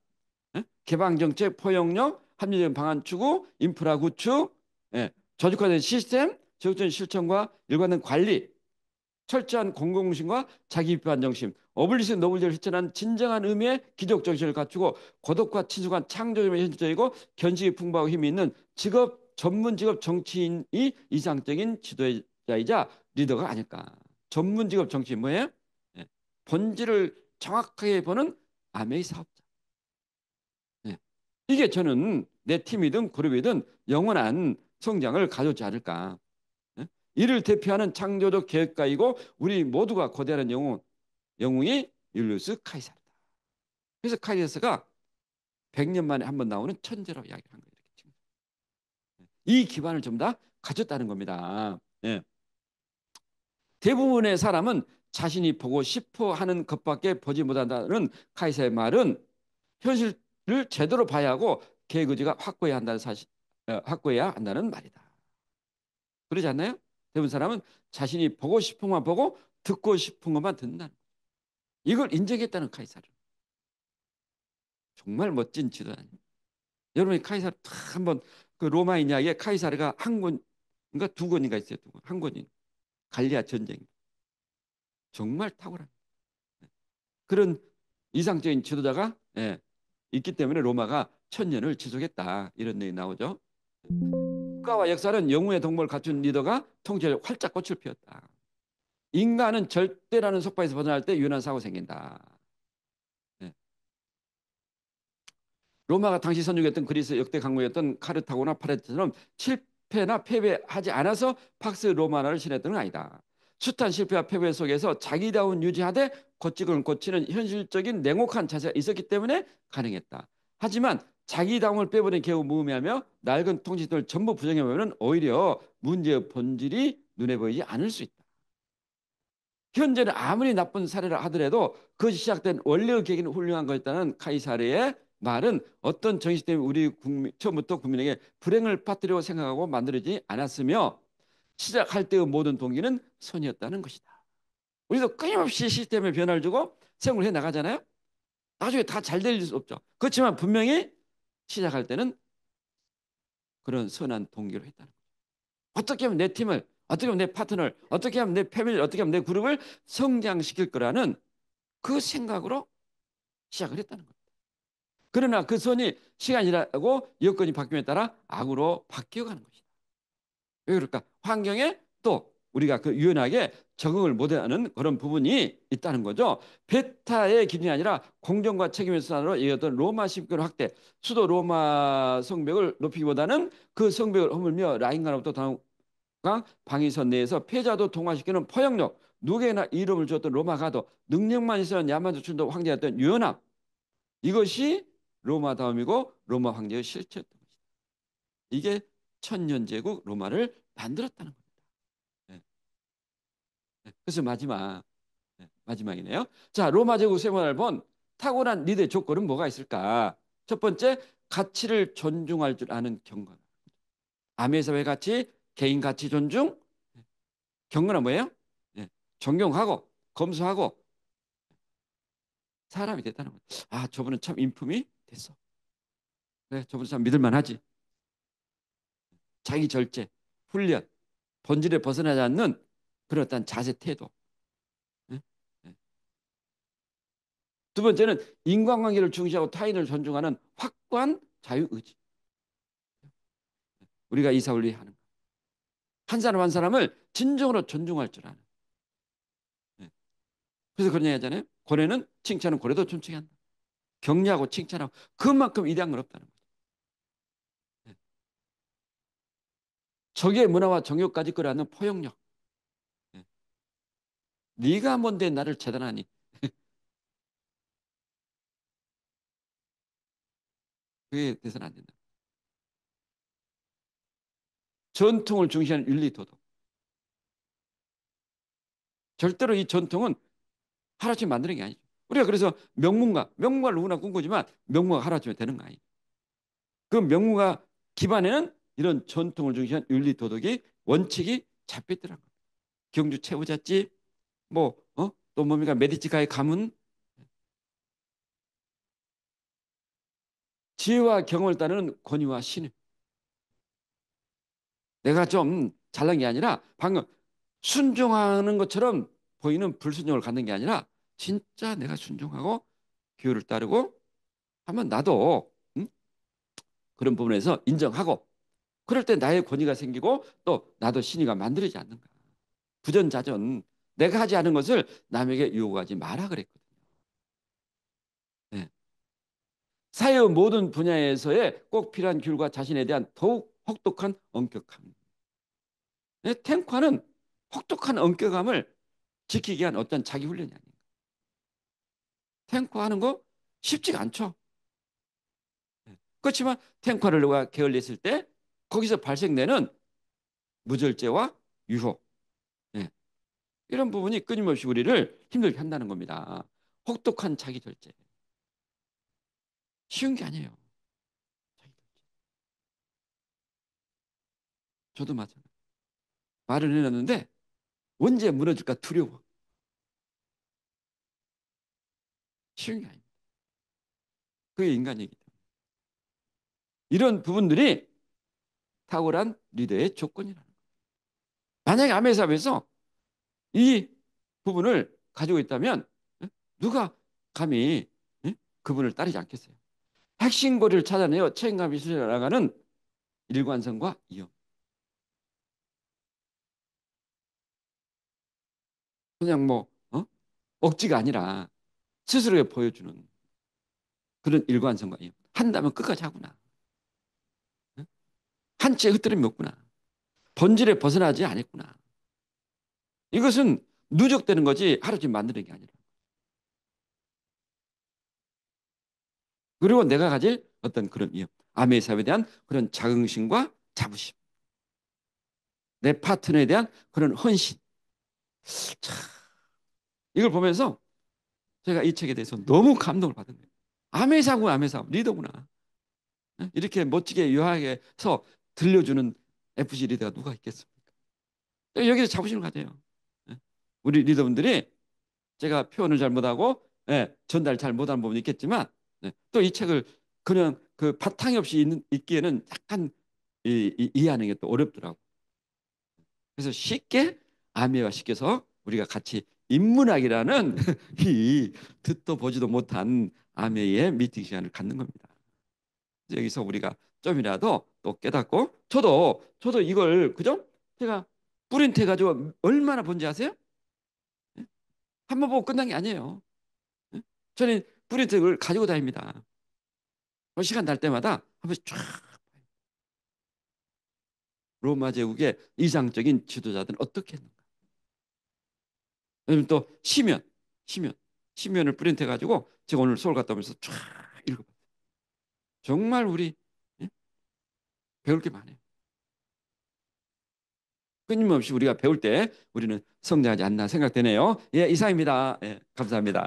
[SPEAKER 1] 개방정책, 포용력, 합리적인 방안 추구, 인프라 구축, 조직화된 시스템, 적극적인 실천과 일관된 관리, 철저한 공공신과 자기 비판 정신, 어블리스 노블리를 실천한 진정한 의미의 기적 정신을 갖추고 고독과 친숙한 창조적인 현실적이고 견식이 풍부하고 힘이 있는 전문 직업 정치인이 이상적인 지도자이자 리더가 아닐까. 전문 직업 정치인 뭐예요? 예. 본질을 정확하게 보는 아메이 사업자. 예. 이게 저는 내 팀이든 그룹이든 영원한 성장을 가져오지 않을까. 예? 이를 대표하는 창조적 계획가이고 우리 모두가 거대한 영웅이 율리우스 카이사르다. 그래서 카이사르가 100년 만에 한 번 나오는 천재라고 이야기한 거예요. 이 기반을 좀 다 가졌다는 겁니다. 예. 대부분의 사람은 자신이 보고 싶어 하는 것밖에 보지 못한다는 카이사의 말은 현실을 제대로 봐야 하고 계획 의지가 확고해야 한다는 확고해야 한다는 말이다. 그러지 않나요? 대부분 사람은 자신이 보고 싶은 것만 보고 듣고 싶은 것만 듣는다는 거예요. 이걸 인정했다는 카이사르. 정말 멋진 지도자님. 여러분이 카이사르 딱 한번 그 로마인 이야기에 카이사르가 한 권인가 두 권인가 있어요. 두 권. 한 권인. 갈리아 전쟁. 정말 탁월한 그런 이상적인 지도자가 있기 때문에 로마가 1000년을 지속했다. 이런 얘기 나오죠. 국가와 역사는 영웅의 덕목을 갖춘 리더가 통치를 활짝 꽃을 피웠다. 인간은 절대라는 속박에서 벗어날 때 유연한 사고 생긴다. 네. 로마가 당시 선육했던 그리스 역대 강국이었던 카르타고나 파레트처럼 실패나 패배하지 않아서 팍스 로마나를 신했던 건 아니다. 숱한 실패와 패배 속에서 자기다운 유지하되 고치고는 고치는 현실적인 냉혹한 자세가 있었기 때문에 가능했다. 하지만 자기다움을 빼버린 개우 무음해하며 낡은 통치들을 전부 부정해보면 오히려 문제의 본질이 눈에 보이지 않을 수 있다. 현재는 아무리 나쁜 사례라 하더라도 그것이 시작된 원래의 계기는 훌륭한 것이었다는 카이사르의 말은 어떤 정신 때문에 우리 처음부터 국민에게 불행을 빠뜨리고 생각하고 만들어지지 않았으며 시작할 때의 모든 동기는 선이었다는 것이다. 우리도 끊임없이 시스템에 변화를 주고 생활을 해 나가잖아요. 나중에 다 잘 될 수 없죠. 그렇지만 분명히 시작할 때는 그런 선한 동기로 했다는 거죠. 어떻게 하면 내 팀을, 어떻게 하면 내 파트너를, 어떻게 하면 내 패밀리를, 어떻게 하면 내 그룹을 성장시킬 거라는 그 생각으로 시작을 했다는 겁니다. 그러나 그 선이 시간이 지나고 여건이 바뀜에 따라 악으로 바뀌어가는 것이다. 왜 그럴까? 환경에 또 우리가 그 유연하게 적응을 못하는 그런 부분이 있다는 거죠. 베타의 기준이 아니라 공정과 책임의 수단으로 이어졌던 로마 십권 확대, 수도 로마 성벽을 높이기보다는 그 성벽을 허물며 라인강으로부터 당강 방위선 내에서 패자도 동화시키는 포용력, 누구에나 이름을 주었던 로마 가도, 능력만 있어야 야만 주춘도 황제였던 유연함, 이것이 로마 다음이고 로마 황제의 실체였던 것이다. 이게 천년제국 로마를 만들었다는 겁니다. 네. 네. 그래서 마지막이네요. 자, 로마 제국 세문화를 본 탁월한 리더의 조건은 뭐가 있을까? 첫 번째, 가치를 존중할 줄 아는 경건. 아메사회 가치, 개인 가치 존중. 경건은 뭐예요? 네. 존경하고 검소하고 사람이 됐다는 거예요. 아, 저분은 참 인품이 됐어. 그래, 저분은 참 믿을만하지. 자기 절제, 훈련, 본질에 벗어나지 않는 그런 어떤 자세, 태도. 네? 네. 두 번째는 인간관계를 중시하고 타인을 존중하는 확고한 자유의지. 우리가 이사올리 하는 한 사람 한 사람을 진정으로 존중할 줄 아는. 네. 그래서 그런 얘기 하잖아요. 고래는 칭찬은 고래도 존중해야 한다. 격려하고 칭찬하고 그만큼 위대한 건 없다는 거죠. 네. 적의 문화와 정욕까지 끌어안는 포용력. 네. 네가 뭔데 나를 재단하니. 그게 돼서는 안 된다. 전통을 중시하는 윤리 도덕. 절대로 이 전통은 하루아침에 만드는 게 아니죠. 우리가 그래서 명문가를 누구나 꿈꾸지만 명문가 하루아침에 되는 거 아니에요. 그 명문가 기반에는 이런 전통을 중시한 윤리 도덕이 원칙이 잡혀 있더라는 거예요. 경주 최부잣집, 또 뭡니까 메디치가의 가문, 지혜와 경험을 따르는 권위와 신임. 내가 좀 잘난 게 아니라 방금 순종하는 것처럼 보이는 불순종을 갖는 게 아니라 진짜 내가 순종하고 교율을 따르고 하면 나도 그런 부분에서 인정하고 그럴 때 나의 권위가 생기고 또 나도 신의가 만들어지지 않는가. 부전자전 내가 하지 않은 것을 남에게 요구하지 마라 그랬거든요. 네. 사회의 모든 분야에서의 꼭 필요한 규율과 자신에 대한 더욱 혹독한 엄격함. 네, 탱화는 혹독한 엄격함을 지키기 위한 어떤 자기 훈련이 아닙니다. 탱화하는 거 쉽지가 않죠. 네. 그렇지만 탱화를 누가 게을리했을 때 거기서 발생되는 무절제와 유혹, 네. 이런 부분이 끊임없이 우리를 힘들게 한다는 겁니다. 혹독한 자기 절제. 쉬운 게 아니에요. 저도 마찬가지. 말을 해놨는데 언제 무너질까 두려워. 쉬운 게 아닙니다. 그게 인간이기 때문에. 이런 부분들이 탁월한 리더의 조건이라는 거예요. 만약에 아메사에서 이 부분을 가지고 있다면 누가 감히 그분을 따르지 않겠어요. 핵심 고리를 찾아내어 책임감 있으려 나가는 일관성과 이용. 그냥 뭐 억지가 아니라 스스로에 보여주는 그런 일관성과요. 한다면 끝까지 하구나. 응? 한치의 흐트럼이 없구나. 본질에 벗어나지 않았구나. 이것은 누적되는 거지 하루쯤 만드는 게 아니라. 그리고 내가 가질 어떤 그런 아메의 사업에 대한 그런 자긍심과 자부심. 내 파트너에 대한 그런 헌신. 참, 이걸 보면서 제가 이 책에 대해서 너무 감동을 받은 거예요. 아메의 사고 아메의 사업 리더구나. 이렇게 멋지게 요약해서 들려주는 FG 리더가 누가 있겠습니까? 여기서 자부심을 가져요. 우리 리더분들이 제가 표현을 잘못하고 전달 잘 못한 부분이 있겠지만 또 이 책을 그냥 그 바탕이 없이 읽기에는 약간 이해하는 게 또 어렵더라고. 그래서 쉽게 아메와 시켜서 우리가 같이 인문학이라는 이 듣도 보지도 못한 아메의 미팅 시간을 갖는 겁니다. 여기서 우리가 좀이라도 또 깨닫고 저도 이걸 그죠? 제가 프린트 해가지고 얼마나 본지 아세요? 한 번 보고 끝난 게 아니에요. 저는 프린트를 가지고 다닙니다. 시간 날 때마다 한 번씩 쫙 로마 제국의 이상적인 지도자들은 어떻게 했는가. 또 시면, 시면을 프린트 해가지고 제가 오늘 서울 갔다 오면서 쫙 읽어봤어요. 정말 우리 예? 배울 게 많아요. 끊임없이 우리가 배울 때 우리는 성장하지 않나 생각되네요. 예, 이상입니다. 예, 감사합니다.